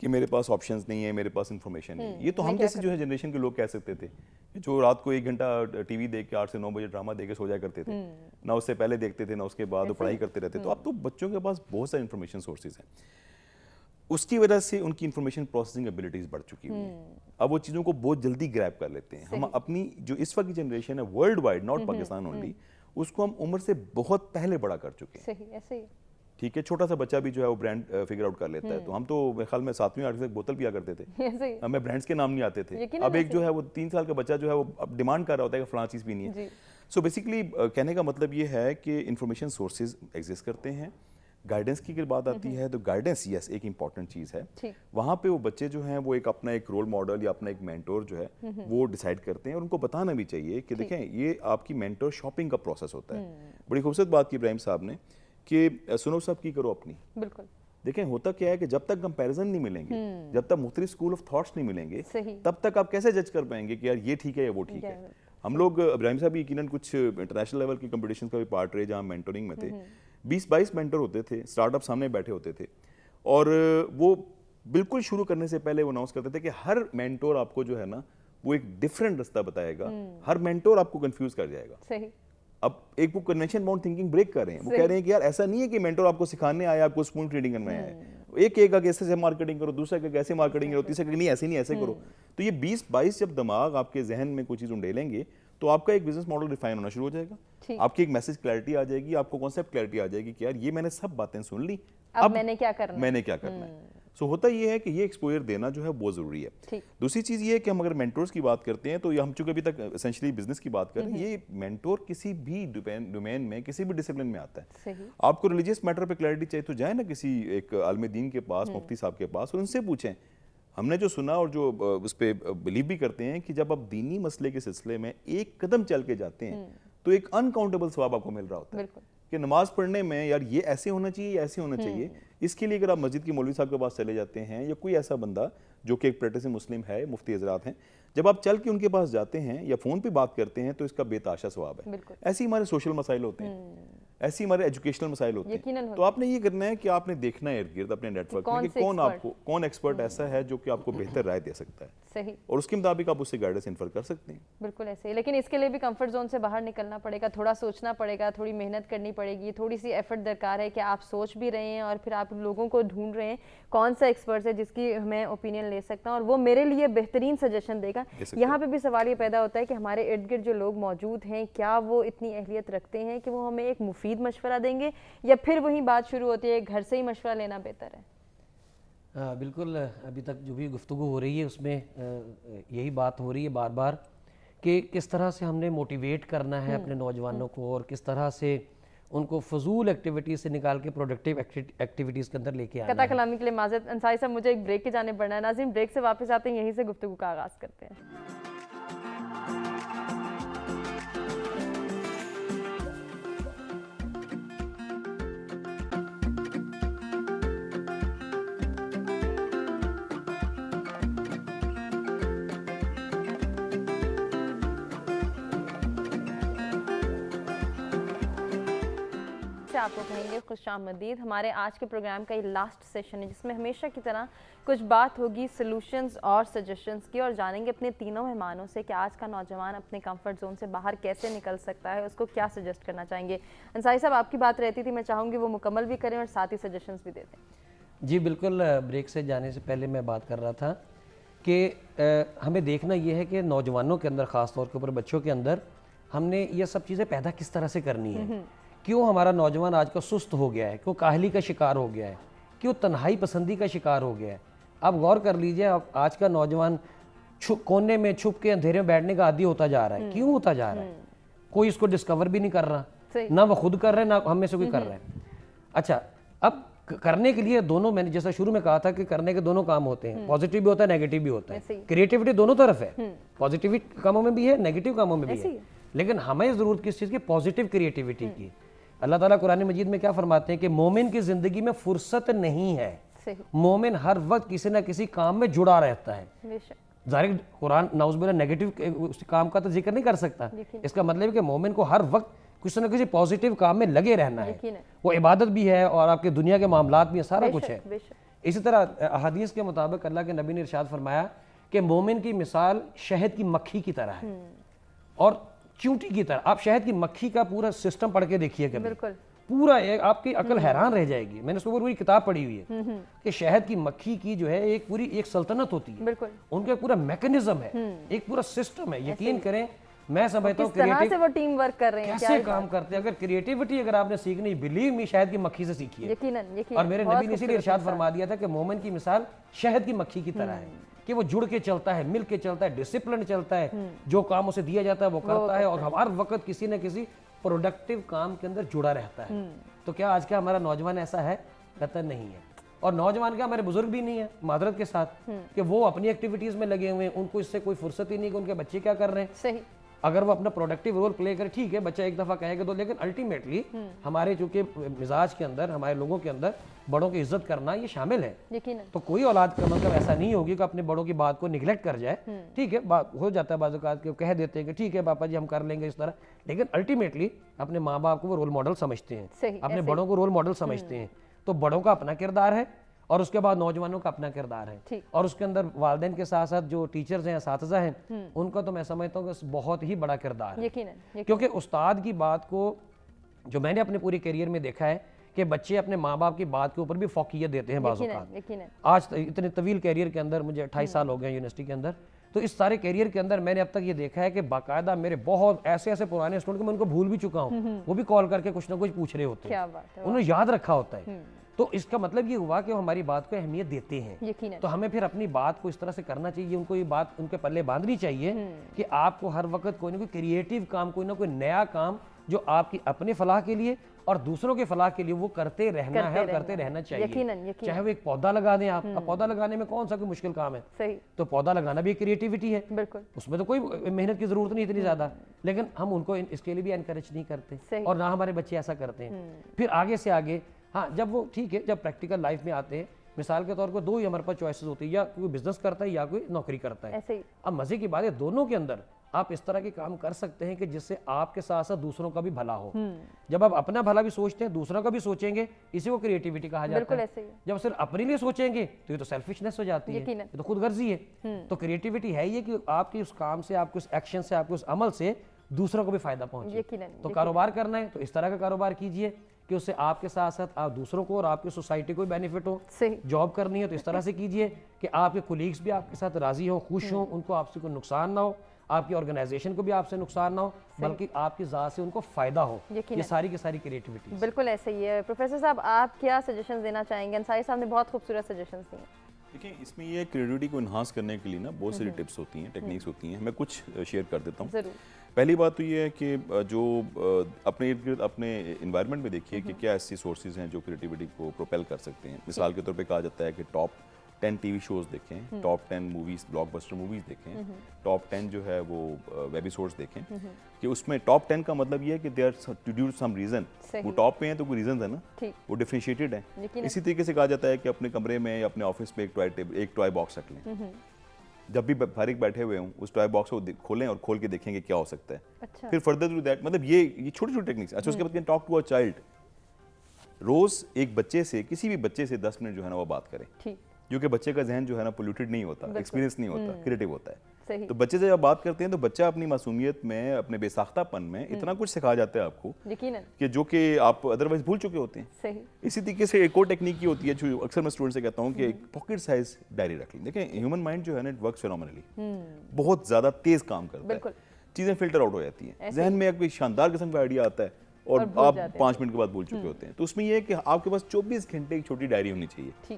کہ میرے پاس آپشنز نہیں ہے, میرے پاس انفارمیشن نہیں ہے. یہ تو ہم جیسے جو ہے جنریشن کے لوگ کہہ سکتے تھے, جو رات کو 1 گھنٹہ ٹی وی دیکھ کے 8 سے 9 بجے ڈرامہ دیکھ کے سو جایا کرتے تھے, نہ اس سے پہلے دیکھتے تھے نہ اس کے بعد, وہ پڑھائی کرتے رہتے. تو اب تو بچوں کے پاس بہت سارے انفارمیشن سورسز ہیں, اس کی وجہ سے ان کی انفارمیشن پروسیسنگ ایبلٹیز بڑھ چکی ہوئی ہیں. اب وہ چیزوں کو بہت جلدی گریب کر لیتے ہیں. ہم اپنی جو اس وقت کی جنریشن ہے worldwide, not Pakistan only, اس کو ہم عمر سے بہت پہلے بڑا کر چکے ہیں. صحیح ایسے ہی. ٹھیک ہے, چھوٹا سا بچہ بھی جو ہے وہ برانڈ فگر آؤٹ کر لیتا ہے. تو ہم تو میرے خیال میں 7ویں 8ویں تک بوتل پیا کرتے تھے, ہمیں برانڈس کے نام نہیں آتے تھے. اب ایک جو ہے وہ 3 سال کا بچہ جو ہے وہ اب ڈیمانڈ کر رہا ہوتا ہے کہ فلاں چیز پینی ہے. سو بیسیکلی کہنے کا مطلب یہ ہے کہ انفارمیشن سورسز ایگزسٹ کرتے ہیں. گائیڈنس کی بات آتی ہے تو گائیڈنس یس ایک امپورٹنٹ چیز ہے. وہاں پہ وہ بچے جو ہیں وہ ایک اپنا ایک رول ماڈل یا اپنا ایک مینٹور جو ہے وہ ڈیسائیڈ کرتے ہیں, اور ان کو بتانا بھی چاہیے کہ دیکھیں یہ آپ کی مینٹور شاپنگ کا پروسیس ہوتا ہے. بڑی خوبصورت بات کی ابراہیم صاحب نے کہ سنو صاحب کی کرو اپنی. بالکل دیکھیں ہوتا کیا ہے کہ جب تک کمپیریزن نہیں ملیں گے, جب تک مختلف اسکول آف تھاٹس نہیں ملیں گے, تب تک آپ کیسے جج کر پائیں گے کہ یار یہ ٹھیک ہے یا وہ ٹھیک ہے. ہم لوگ ابراہیم صاحب یقیناً کچھ انٹرنیشنل لیول کی کمپٹیشن کا بھی پارٹ رہے جہاں مینٹورنگ میں تھے. 20-22 مینٹور ہوتے تھے, اسٹارٹ اپ سامنے بیٹھے ہوتے تھے, اور وہ بالکل شروع کرنے سے پہلے وہ اناؤنس کرتے تھے کہ ہر مینٹور آپ کو جو ہے نا وہ ایک ڈفرینٹ رستہ بتائے گا, ہر مینٹور آپ کو کنفیوز کر جائے گا. صحیح. اب ایک وہ کنونشن باؤنڈ تھنکنگ بریک کر رہے ہیں, وہ کہہ رہے ہیں کہ یار ایسا نہیں ہے کہ مینٹور آپ کو سکھانے آیا, آپ کو اسپون فیڈنگ کرنے آیا ہے. ایک کا کیسے سے مارکیٹنگ کرو, دوسرا کا کیسے مارکیٹنگ کرو, تیسرا کہ نہیں ایسے نہیں ایسے کرو. تو یہ 20-22 جب دماغ آپ کے ذہن میں کوئی چیز انڈیلیں گے تو آپ کا ایک بزنس ماڈل ریفائن ہونا شروع ہو جائے گا, آپ کی ایک میسج کلیئرٹی آ جائے گی, آپ کو کانسیپٹ کلیئرٹی آ جائے گی کہ یار یہ میں نے سب باتیں سن لی, اب میں نے کیا کرنا ہے. سو ہوتا یہ ہے کہ یہ ایکسپوئر دینا جو ہے بہت ضروری ہے. دوسری چیز یہ ہے کہ ہم اگر مینٹورز کی بات کرتے ہیں تو ہم چونکہ ابھی تک اسینشلی بزنس کی بات کر رہے ہیں, یہ مینٹور کسی بھی ڈومین میں کسی بھی ڈسپلن میں آتا ہے. آپ کو ریلیجیس میٹر پہ کلیئرٹی چاہیے تو جائیں نا کسی ایک عالم دین کے پاس, مفتی صاحب کے پاس, اور ان سے پوچھیں. ہم نے جو سنا اور جو اس پہ بلیو بھی کرتے ہیں کہ جب آپ دینی مسئلے کے سلسلے میں ایک قدم چل کے جاتے ہیں تو ایک انکاؤنٹیبل ثواب آپ کو مل رہا ہوتا ہے کہ نماز پڑھنے میں یار یہ ایسے ہونا چاہیے یا ایسے ہونا چاہیے. اس کے لیے اگر آپ مسجد کے مولوی صاحب کے پاس چلے جاتے ہیں یا کوئی ایسا بندہ جو کہ ایک پریکٹسنگ مسلم ہے, مفتی حضرات ہیں, جب آپ چل کے ان کے پاس جاتے ہیں یا فون پہ بات کرتے ہیں تو اس کا بے تحاشا ثواب ہے. ایسے ہی ہمارے سوشل مسائل ہوتے ہیں, ایسے ہمارے ایجوکیشنل مسائل ہوتے ہیں. تو آپ نے یہ کرنا ہے کہ آپ نے دیکھنا ہے ارد گرد اپنے نیٹ ورک میں کہ کون آپ کو کون ایکسپرٹ ایسا ہے جو کہ آپ کو بہتر رائے دے سکتا ہے, اور اس کے مطابق آپ اس سے گائیڈنس انفر کر سکتے ہیں. بالکل ایسے ہی, لیکن اس کے لیے بھی کمفرٹ زون سے باہر نکلنا پڑے گا, تھوڑا سوچنا پڑے گا, تھوڑی محنت کرنی پڑے گی, تھوڑی سی ایفرٹ درکار ہے کہ آپ سوچ بھی رہے ہیں اور پھر آپ لوگوں کو ڈھونڈ رہے ہیں کون سا ایکسپرٹ ہے جس کی میں اوپینین لے سکتا ہوں اور وہ میرے لیے بہترین سجیشن دے گا. یہاں پہ بھی سوال یہ پیدا ہوتا ہے کہ ہمارے ارد گرد جو لوگ موجود ہیں کیا وہ اتنی اہلیت رکھتے ہیں کہ وہ ہمیں ایک مفید مشورہ دیں گے, یا پھر وہی بات شروع ہوتی ہے گھر سے ہی مشورہ لینا بہتر ہے. بالکل, ابھی تک جو بھی گفتگو ہو رہی ہے اس میں یہی بات ہو رہی ہے بار بار کہ کس طرح سے ہم نے موٹیویٹ کرنا ہے اپنے نوجوانوں کو, اور کس طرح سے ان کو فضول ایکٹیویٹیز سے نکال کے پروڈکٹیو ایکٹیویٹیز کے اندر لے کے آنا ہے. قطع کلامی کے لیے معذرت انصاری صاحب, مجھے ایک بریک کے جانے پڑنا ہے. ناظرین بریک سے واپس آتے ہیں, یہیں سے گفتگو کا آغاز کرتے ہیں. آپ کو کہیں گے خوش آمدید. ہمارے آج کے پروگرام کا یہ لاسٹ سیشن ہے جس میں ہمیشہ کی طرح کچھ بات ہوگی سلوشنز اور سجیشنز کی, اور جانیں گے اپنے تینوں مہمانوں سے کہ آج کا نوجوان اپنے کمفرٹ زون سے باہر کیسے نکل سکتا ہے, اس کو کیا سجیسٹ کرنا چاہیں گے. انصاری صاحب آپ کی بات رہتی تھی, میں چاہوں گی وہ مکمل بھی کریں اور ساتھ ہی سجیشنز بھی دے دیں. جی بالکل, بریک سے جانے سے پہلے میں بات کر رہا تھا کہ ہمیں دیکھنا یہ ہے کہ نوجوانوں کے اندر, خاص طور کے اوپر بچوں کے اندر, ہم نے یہ سب چیزیں پیدا کس طرح سے کرنی ہے. کیوں ہمارا نوجوان آج کا سست ہو گیا ہے, کیوں کاہلی کا شکار ہو گیا ہے, کیوں تنہائی پسندی کا شکار ہو گیا ہے. آپ غور کر لیجئے, آج کا نوجوان کونے میں چھپ کے اندھیرے میں بیٹھنے کا عادی ہوتا جا رہا ہے. کیوں ہوتا جا رہا ہے؟ کوئی اس کو ڈسکور بھی نہیں کر رہا, نہ وہ خود کر رہے ہیں نہ ہم میں سے کوئی کر رہا ہے. اچھا, اب کرنے کے لیے دونوں, میں نے جیسا شروع میں کہا تھا کہ کرنے کے دونوں کام ہوتے ہیں, پازیٹیو بھی ہوتا ہے نیگیٹو بھی ہوتا ہے. کریٹیوٹی دونوں طرف ہے, پازیٹیو کاموں میں بھی ہے نیگیٹو کاموں میں بھی ہے, لیکن ہمیں ضرورت کس چیز کی؟ پازیٹیو کریٹیوٹی کی. اللہ تعالیٰ قرآن مجید میں کیا فرماتے ہیں کہ مومن کی زندگی میں فرصت نہیں ہے. مومن ہر وقت کسی نہ کسی کام میں جڑا رہتا ہے. ظاہر قرآن نعوذ باللہ نیگیٹو کام کا تو ذکر نہیں کر سکتا. اس کا مطلب ہے کہ مومن کو ہر وقت کسی نہ کسی پازیٹیو کام میں لگے رہنا ہے. وہ عبادت بھی ہے اور آپ کے دنیا کے معاملات بھی ہیں, سارا کچھ ہے. اسی طرح احادیث کے مطابق اللہ کے نبی نے ارشاد فرمایا کہ مومن کی مثال شہد کی مکھی کی طرح ہے اور چونٹی کی طرح. آپ شہد کی مکھی کا پورا سسٹم پڑھ کے دیکھیے کبھی, بالکل پورا ایک آپ کی عقل حیران رہ جائے گی. میں نے اس کو پوری کتاب پڑھی ہوئی ہے کہ شہد کی مکھی کی جو ہے ایک پوری ایک سلطنت ہوتی ہے, بالکل ان کا پورا میکنزم ہے, ایک پورا سسٹم ہے. یقین کریں میں سمجھتا ہوں کس طرح سے وہ ٹیم ورک کر رہے ہیں, کیسے کام کرتے ہیں. اگر کریٹیوٹی اگر آپ نے سیکھنی, بلیو می, شہد کی مکھی سے سیکھیے. یقیناً اور میرے نبی نے اسی لیے ارشاد فرما دیا تھا کہ مومن کی مثال شہد کی مکھی کی طرح ہے کہ وہ جڑ کے چلتا ہے, مل کے چلتا ہے, ڈسپلن چلتا ہے, جو کام اسے دیا جاتا ہے وہ کرتا ہے اور ہر وقت کسی نہ کسی پروڈکٹیو کام کے اندر جڑا رہتا ہے. تو کیا آج کا ہمارا نوجوان ایسا ہے؟ قطعاً نہیں ہے. اور نوجوان کیا ہمارے بزرگ بھی نہیں ہیں معذرت کے ساتھ کہ وہ اپنی ایکٹیویٹیز میں لگے ہوئے ہیں, ان کو اس سے کوئی فرصت ہی نہیں کہ ان کے بچے کیا کر رہے ہیں. صحیح. اگر وہ اپنا پروڈکٹیو رول پلے کرے ٹھیک ہے, بچہ ایک دفعہ کہے گا تو, لیکن الٹیمیٹلی ہمارے چونکہ مزاج کے اندر, ہمارے لوگوں کے اندر بڑوں کی عزت کرنا یہ شامل ہے. یقیناً. تو کوئی اولاد کا مطلب ایسا نہیں ہوگی کہ اپنے بڑوں کی بات کو نگلیکٹ کر جائے. ٹھیک ہے, بات ہو جاتا ہے بعض اوقات کہ کہہ دیتے ہیں کہ ٹھیک ہے پاپا جی ہم کر لیں گے اس طرح, لیکن الٹیمیٹلی اپنے ماں باپ کو وہ رول ماڈل سمجھتے ہیں, صحیح, اپنے بڑوں کو رول ماڈل سمجھتے ہیں. تو بڑوں کا اپنا کردار ہے اور اس کے بعد نوجوانوں کا اپنا کردار ہے, اور اس کے اندر والدین کے ساتھ ساتھ جو ٹیچرز ہیں, اساتذہ ہیں, ان کا تو میں سمجھتا ہوں کہ بہت ہی بڑا کردار ہے. یقیناً. کیونکہ استاد کی بات کو جو میں نے اپنے پوری کیریئر میں دیکھا ہے کہ بچے اپنے ماں باپ کی بات کے اوپر بھی فوقیت دیتے ہیں بعض اوقات. آج اتنے طویل کیریئر کے اندر, مجھے 28 سال ہو گئے یونیورسٹی کے اندر, تو اس سارے کیریئر کے اندر میں نے اب تک یہ دیکھا ہے کہ باقاعدہ میرے بہت ایسے پرانے اسٹوڈنٹ میں ان کو بھول بھی چکا ہوں, وہ بھی کال کر کے کچھ نہ کچھ پوچھ رہے ہوتے ہیں, انہوں نے یاد رکھا ہوتا ہے. تو اس کا مطلب یہ ہوا کہ وہ ہماری بات کو اہمیت دیتے ہیں. تو ہمیں پھر اپنی بات کو اس طرح سے کرنا چاہیے, ان کو یہ بات ان کے پلے باندھنی چاہیے کہ آپ کو ہر وقت کوئی نہ کوئی کریٹیو کام, کوئی نہ کوئی نیا کام جو آپ کی اپنے فلاح کے لیے اور دوسروں کے فلاح کے لیے وہ کرتے رہنا ہے اور کرتے رہنا چاہیے. چاہے وہ ایک پودا لگا دیں آپ, پودا لگانے میں کون سا کوئی مشکل کام ہے, تو پودا لگانا بھی ایک کریٹیوٹی ہے, اس میں تو کوئی محنت کی ضرورت نہیں اتنی زیادہ, لیکن ہم ان کو اس کے لیے بھی انکریج نہیں کرتے اور نہ ہمارے بچے ایسا کرتے ہیں. پھر آگے سے آگے ہاں جب وہ ٹھیک ہے, جب پریکٹیکل لائف میں آتے ہیں, مثال کے طور پر دو ہی ہمارے پاس چوائسز ہوتی ہے, یا کوئی بزنس کرتا ہے یا کوئی نوکری کرتا ہے. اب مزے کی بات ہے دونوں کے اندر آپ اس طرح کے کام کر سکتے ہیں کہ جس سے آپ کے ساتھ ساتھ دوسروں کا بھی بھلا ہو. جب آپ اپنا بھلا بھی سوچتے ہیں, دوسروں کا بھی سوچیں گے, اسی کو کریٹیوٹی کہا جاتا ہے. جب صرف اپنے لیے سوچیں گے تو یہ تو سیلفشنس ہو جاتی ہے, یہ تو خود غرضی ہے. تو کریٹیوٹی ہے یہ کہ آپ کی اس کام سے, آپ کے اس ایکشن سے, آپ کے اس عمل سے دوسروں کو بھی فائدہ پہنچے. تو کاروبار کرنا ہے تو اس طرح کا کاروبار کیجئے کہ اس سے آپ کے ساتھ ساتھ آپ دوسروں کو اور آپ کی سوسائٹی کو بھی بینیفٹ ہو. جاب کرنی ہے تو اس طرح سے کیجئے کہ آپ کے کولیگز بھی آپ کے ساتھ راضی ہوں, خوش ہوں, ان کو آپ سے کوئی نقصان نہ ہو, آپ کی آرگنائزیشن کو بھی آپ سے نقصان نہ ہو, بلکہ آپ کی ذات سے ان کو فائدہ ہو. یہ ساری کی ساری کریٹیوٹی. بالکل ایسے ہی ہے. پروفیسر صاحب آپ کیا سجیشنز دینا چاہیں گے؟ انصاری صاحب نے بہت خوبصورت سجیشنز دیے. دیکھیں اس میں یہ کریٹیوٹی کو انہانس کرنے کے لیے نا بہت ساری ٹپس ہوتی ہیں, ٹیکنیکس ہوتی ہیں, میں کچھ شیئر کر دیتا ہوں. پہلی بات تو یہ ہے کہ جو اپنے ارد گرد اپنے انوائرمنٹ میں دیکھیے کہ کیا ایسی سورسز ہیں جو کریٹیوٹی کو پروپیل کر سکتے ہیں. مثال کے طور پہ کہا جاتا ہے کہ ٹاپ 10 ٹی وی شوز دیکھیں, top 10 movies, block buster movies دیکھیں, ٹاپ 10 جو ہے وہ ویب سورس دیکھیں, کہ اس میں ٹاپ 10 کا مطلب یہ ہے کہ they are due to some reason, وہ ٹاپ پہ ہیں تو کوئی ریزنز ہے نا, وہ ڈیفرینشیٹڈ ہیں. اسی طریقے سے کہا جاتا ہے کہ اپنے کمرے میں یا اپنے آفس میں ایک ٹوائے باکس رکھ لیں, جب بھی فارغ بیٹھے ہوئے ہوں اس ٹوائے باکس کو کھولیں اور کھول کے دیکھیں کہ کیا ہو سکتا ہے. پھر فردر ٹو دیٹ, مطلب یہ چھوٹی چھوٹی ٹیکنیکس. اچھا اس کے بعد ٹاک ٹو اے چائلڈ, روز ایک بچے سے, کسی بھی بچے سے 10 منٹ جو ہے نا وہ بات کریں, جو کہ بچے کا ذہن جو ہے نا پولیوٹڈ نہیں ہوتا, ایکسپیرینس نہیں ہوتا, کریٹیو ہوتا ہے. تو بچے سے جب بات کرتے ہیں تو بچہ اپنی معصومیت میں, اپنے بے ساختہ پن میں اتنا کچھ سکھا جاتا ہے آپ کو کہ جو کہ آپ ادروائز بھول چکے ہوتے ہیں. اسی طریقے سے ایک اور ٹیکنیک کی ہوتی ہے جو اکثر میں اسٹوڈنٹ سے کہتا ہوں کہ ایک پاکٹ سائز ڈائری رکھ لیں. دیکھیں ہیومن مائنڈ جو ہے نا اٹ ورکس فینومینلی, بہت زیادہ تیز کام کرتا ہے, چیزیں فلٹر آؤٹ ہو جاتی ہیں. ذہن میں کوئی شاندار قسم کا آئیڈیا آتا ہے اور آپ 5 منٹ کے بعد بھول چکے ہوتے ہیں. تو اس میں یہ ہے کہ آپ کے پاس 24 گھنٹے ایک چھوٹی ڈائری ہونی چاہیے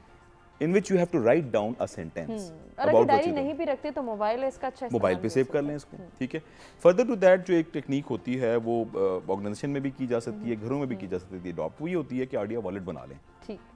in which you have to write down a sentence. اور اگر ڈائری نہیں بھی رکھتے تو موبائل ہے اس کا اچھا استعمال, موبائل پہ سیو کر لیں اس کو. ٹھیک ہے. فردر ٹو دیٹ جو ایک ٹیکنیک ہوتی ہے وہ آرگنائزیشن میں بھی کی جا سکتی ہے, گھروں میں بھی کی جا سکتی ہے اڈاپٹ, وہ یہ ہوتی ہے کہ آئیڈیا والیٹ بنا لیں.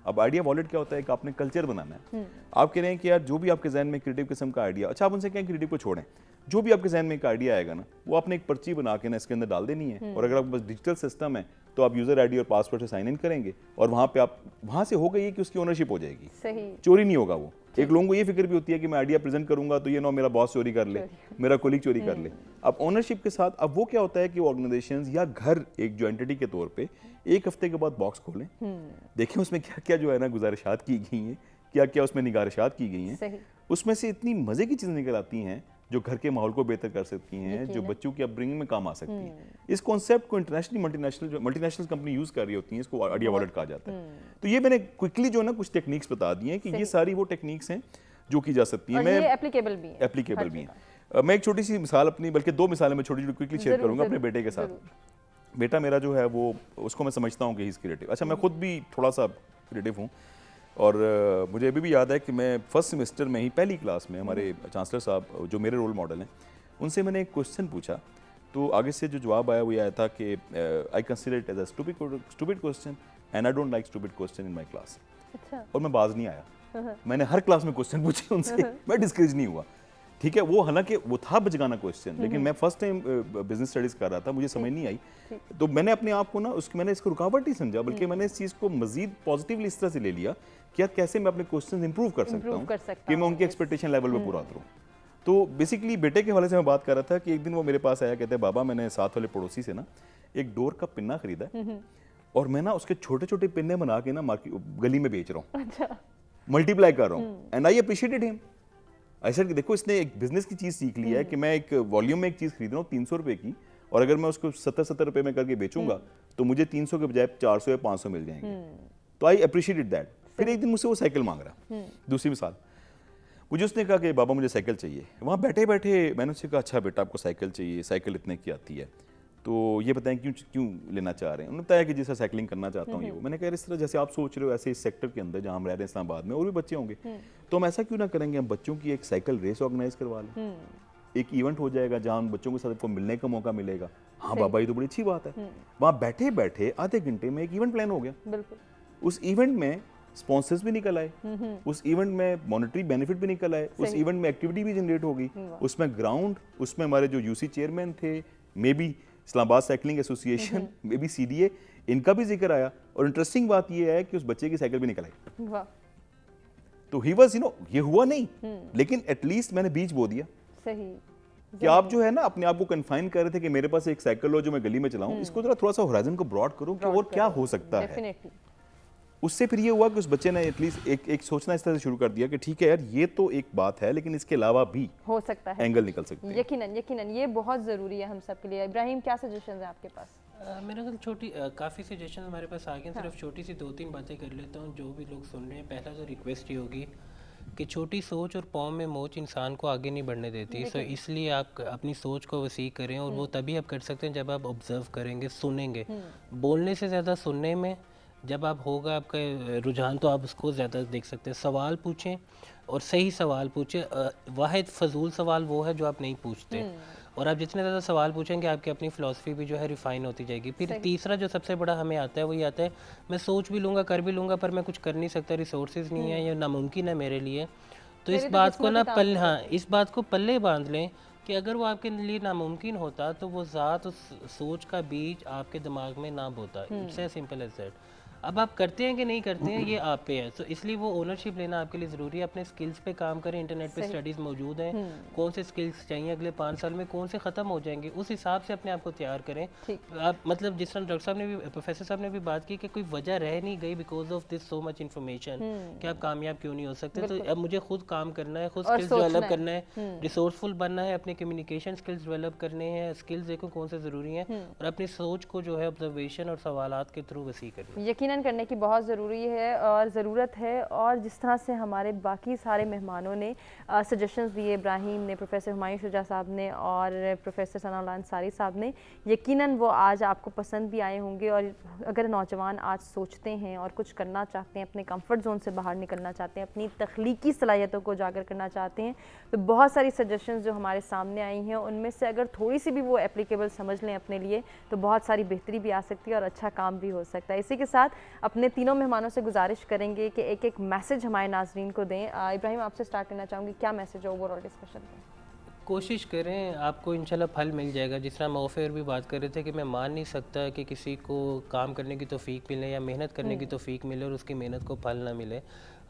اب آئیڈیا والیٹ کیا ہوتا ہے کہ آپ نے کلچر بنانا ہے. آپ کہہ رہے ہیں کہ یار جو بھی آپ کے ذہن میں کریٹیو قسم کا آئیڈیا, اچھا آپ ان سے کہیں کریٹیو کو چھوڑیں, جو بھی آپ کے ذہن میں ایک آئیڈیا آئے گا نا وہ آپ نے ایک پرچی بنا کے نا اس کے اندر ڈال دینی ہے. اور اگر آپ کے پاس ڈیجیٹل سسٹم ہے تو آپ یوزر آئی ڈی اور پاسورڈ سے سائن ان کریں گے اور وہاں پہ آپ وہاں سے ہو گئی ہے کہ اس کی اونرشپ ہو جائے گی, چوری نہیں ہوگا وہ. ایک لوگوں کو یہ فکر بھی ہوتی ہے کہ میں آئیڈیا پریزنٹ کروں گا تو یہ نہ میرا باس چوری کر لے, میرا کولیگ چوری کر لے. اب اونرشپ کے ساتھ اب وہ کیا ہوتا ہے کہ آرگنائزیشنز یا گھر ایک جو اینٹی کے طور پہ ایک ہفتے کے بعد باکس کھولیں, دیکھیں اس میں کیا کیا جو ہے نا گزارشات کی گئی ہیں, کیا کیا اس میں نگارشات کی گئی ہیں, صحیح. اس میں سے اتنی مزے کی چیزیں نکل آتی ہیں جو گھر کے ماحول کو بہتر کر سکتی ہیں, جو بچوں کی اپ برنگنگ میں کام آ سکتی ہیں. اس کانسیپٹ کو internationally multi national company use کر رہی ہوتی ہیں, اس کو آئیڈیا والیٹ کہا جاتا ہے. تو یہ میں نے کوئکلی جو ہے نا کچھ ٹیکنیکس بتا دی ہیں کہ یہ ساری وہ ٹیکنیکس ہیں جو کی جا سکتی ہیں. میں ایپلیکیبل بھی ہیں. میں ایک چھوٹی سی مثال اپنی, بلکہ 2 مثالیں میں چھوٹی چھوٹی کوئکلی شیئر کروں گا اپنے بیٹے کے ساتھ. بیٹا میرا جو ہے وہ, اس کو میں سمجھتا ہوں کہ ہی از کریٹو. اچھا میں خود بھی تھوڑا سا کریٹو ہوں, اور مجھے ابھی بھی یاد ہے کہ میں فرسٹ سیمسٹر میں ہی پہلی کلاس میں ہمارے چانسلر صاحب جو میرے رول ماڈل ہیں, ان سے میں نے ایک کوشچن پوچھا, تو آگے سے جو جواب آیا وہ یہ آیا تھا کہ I consider it as a stupid question and I don't like stupid question in my class. اور میں باز نہیں آیا, میں نے ہر کلاس میں کوشچن پوچھے ان سے, میں ڈسکریج نہیں ہوا. ٹھیک ہے, وہ حالانکہ وہ تھا بچگانا کوشچن, لیکن میں فرسٹ ٹائم بزنس اسٹڈیز کر رہا تھا, مجھے سمجھ نہیں آئی, تو میں نے اپنے آپ کو نا میں نے اس کو رکاوٹ نہیں سمجھا, بلکہ میں نے اس چیز کو مزید پازیٹیولی اس طرح سے لے لیا کہ کیسے میں اپنے کوشچنز امپروو کر سکتا ہوں کہ میں ان کی ایکسپیکٹیشن لیول پہ پورا کروں. تو بیسکلی بیٹے کے حوالے سے میں بات کر رہا تھا کہ ایک دن وہ میرے پاس آیا, کہتے ہیں بابا میں نے ساتھ والے پڑوسی سے نا ایک ڈور کا پنا خریدا ہے, اور میں نا اس کے چھوٹے چھوٹے پنے بنا کے نا گلی میں بیچ رہا ہوں, ملٹی پلائی کر رہا ہوں, اینڈ آئی اپریشیٹڈ ہم. ایسا کہ دیکھو اس نے ایک بزنس کی چیز سیکھ لی ہے کہ میں ایک والیوم میں ایک چیز خرید رہا ہوں 300 روپے کی, اور اگر میں اس کو 70 روپے میں کر کے بیچوں گا تو مجھے 300 کے بجائے 400 یا 500 مل جائیں گے. تو آئی اپریشیٹڈ دیٹ. پھر ایک دن مجھ سے وہ سائیکل مانگ رہا. دوسری مثال, مجھے اس نے کہا کہ بابا مجھے سائیکل چاہیے. وہاں بیٹھے بیٹھے میں نے اس سے کہا اچھا بیٹا آپ کو سائیکل چاہیے, سائیکل اتنے کی آتی ہے, تو یہ بتائیں کیوں لینا چاہ رہے ہیں. انہوں نے بتایا کہ جیسا سائیکلنگ کرنا چاہتا ہوں یہ وہ. میں نے کہا اس طرح جیسے آپ سوچ رہے ہو ایسے اس سیکٹر کے اندر جہاں ہم رہ رہے ہیں اسلام آباد میں اور بھی بچے ہوں گے, تو ہم ایسا کیوں نہ کریں گے, ہم بچوں کی ایک سائیکل ریس آرگنائز کروا لیں, ایک ایونٹ ہو جائے گا جہاں ان بچوں کے ساتھ کو ملنے کا موقع ملے گا. ہاں بابا یہ تو بڑی اچھی بات ہے. وہاں بیٹھے بیٹھے آدھے گھنٹے میں ایک ایونٹ پلان ہو گیا. اس ایونٹ میں اسپانسرز بھی نکل آئے, اس ایونٹ میں مانیٹری بینیفٹ بھی نکل آئے, اس ایونٹ میں ایکٹیویٹی بھی جنریٹ ہو گئی, اس میں گراؤنڈ, اس میں ہمارے جو یو سی چیئرمین تھے, may be Islamabad cycling association, maybe CDA ڈی اے, ان کا بھی ذکر آیا. اور انٹرسٹنگ بات یہ ہے کہ اس بچے کی سائیکل بھی نکل آئی. تو ہی واز یہ ہوا نہیں, لیکن ایٹ لیسٹ میں نے بیچ بو دیا. صحیح کہ آپ جو ہے نا اپنے آپ کو کنفائن کر رہے تھے کہ میرے پاس ایک سائیکل ہو جو میں گلی میں چلاؤں, اس کو تھوڑا سا ہورائزن کو براڈ کروں کہ اور کیا ہو سکتا ہے. اس سے پھر یہ ہوا کہ اس بچے نے ایٹ لیسٹ ایک سوچنا اس طرح سے شروع کر دیا کہ ٹھیک ہے یار یہ تو ایک بات ہے, لیکن اس کے علاوہ بھی ہو سکتا ہے اینگل نکل سکتے ہیں. یقیناً یہ بہت ضروری ہے ہم سب کے لیے. ابراہیم کیا سجیشنز ہیں آپ کے پاس؟ میرا خیال چھوٹی کافی سجیشن ہمارے پاس آ گئے, صرف چھوٹی سی 2-3 باتیں کر لیتا ہوں جو بھی لوگ سن رہے ہیں. پہلا تو ریکویسٹ یہ ہوگی کہ چھوٹی سوچ اور پاؤں میں موچ انسان کو آگے نہیں بڑھنے دیتی. سو اس لیے آپ اپنی سوچ کو وسیع کریں, اور وہ تبھی آپ کر سکتے ہیں جب آپ آبزرو کریں گے, سنیں گے. بولنے سے زیادہ سننے میں جب آپ ہوگا آپ کا رجحان تو آپ اس کو زیادہ دیکھ سکتے ہیں. سوال پوچھیں اور صحیح سوال پوچھیں. واحد فضول سوال وہ ہے جو آپ نہیں پوچھتے, اور آپ جتنے زیادہ سوال پوچھیں گے آپ کی اپنی فلاسفی بھی جو ہے ریفائن ہوتی جائے گی. پھر تیسرا جو سب سے بڑا ہمیں آتا ہے وہ یہ آتا ہے میں سوچ بھی لوں گا کر بھی لوں گا پر میں کچھ کر نہیں سکتا, ریسورسز نہیں ہیں یا ناممکن ہے میرے لیے. تو اس بات کو نا اس بات کو پلے باندھ لیں کہ اگر وہ آپ کے لیے ناممکن ہوتا تو وہ ذات اس سوچ کا بیج آپ کے دماغ میں نہ بوتا. It's as simple as that. اب آپ کرتے ہیں کہ نہیں کرتے ہیں یہ آپ پہ ہے. تو اس لیے وہ اونرشپ لینا آپ کے لیے ضروری ہے. اپنے سکلز پہ کام کریں, انٹرنیٹ پہ اسٹڈیز موجود ہیں, کون سے سکلز چاہیے اگلے 5 سال میں, کون سے ختم ہو جائیں گے, اس حساب سے اپنے آپ کو تیار کریں. آپ مطلب جس طرح ڈاکٹر صاحب نے بھی پروفیسر صاحب نے بھی بات کی کہ کوئی وجہ رہ نہیں گئی because of this so much information کہ آپ کامیاب کیوں نہیں ہو سکتے. تو اب مجھے خود کام کرنا ہے, خود سکلز ڈیولپ کرنا ہے, ریسورسفل بننا ہے, اپنے کمیونیکیشن سکلز ڈیولپ کرنے ہیں, سکلز دیکھو کون سے ضروری ہیں, اور اپنی سوچ کو جو ہے آبزرویشن اور سوالات کے تھرو وسیع کرنا یقیناً کرنے کی بہت ضروری ہے اور ضرورت ہے. اور جس طرح سے ہمارے باقی سارے مہمانوں نے سجیشنز دیے, ابراہیم نے, پروفیسر ہمایوں شجاع صاحب نے اور پروفیسر ثناء اللہ انصاری صاحب نے, یقیناً وہ آج آپ کو پسند بھی آئے ہوں گے. اور اگر نوجوان آج سوچتے ہیں اور کچھ کرنا چاہتے ہیں, اپنے کمفرٹ زون سے باہر نکلنا چاہتے ہیں, اپنی تخلیقی صلاحیتوں کو اجاگر کرنا چاہتے ہیں, تو بہت ساری سجیشنز جو ہمارے سامنے آئی ہیں ان میں سے اگر تھوڑی سی بھی وہ اپلیکیبل سمجھ لیں اپنے لیے تو بہت ساری بہتری بھی آ سکتی ہے اور اچھا کام بھی ہو سکتا ہے. اسی کے ساتھ اپنے تینوں مہمانوں سے گزارش کریں گے کہ ایک میسج ہمارے ناظرین کو دیں. ابراہیم آپ سے سٹارٹ کرنا چاہوں گی, کیا میسج ہے اوور آل ڈسکشن میں؟ کوشش کریں, آپ کو انشاءاللہ پھل مل جائے گا. جس طرح ہم آف ایئر بھی بات کر رہے تھے کہ میں مان نہیں سکتا کہ کسی کو کام کرنے کی توفیق ملے یا محنت کرنے کی توفیق ملے اور اس کی محنت کو پھل نہ ملے.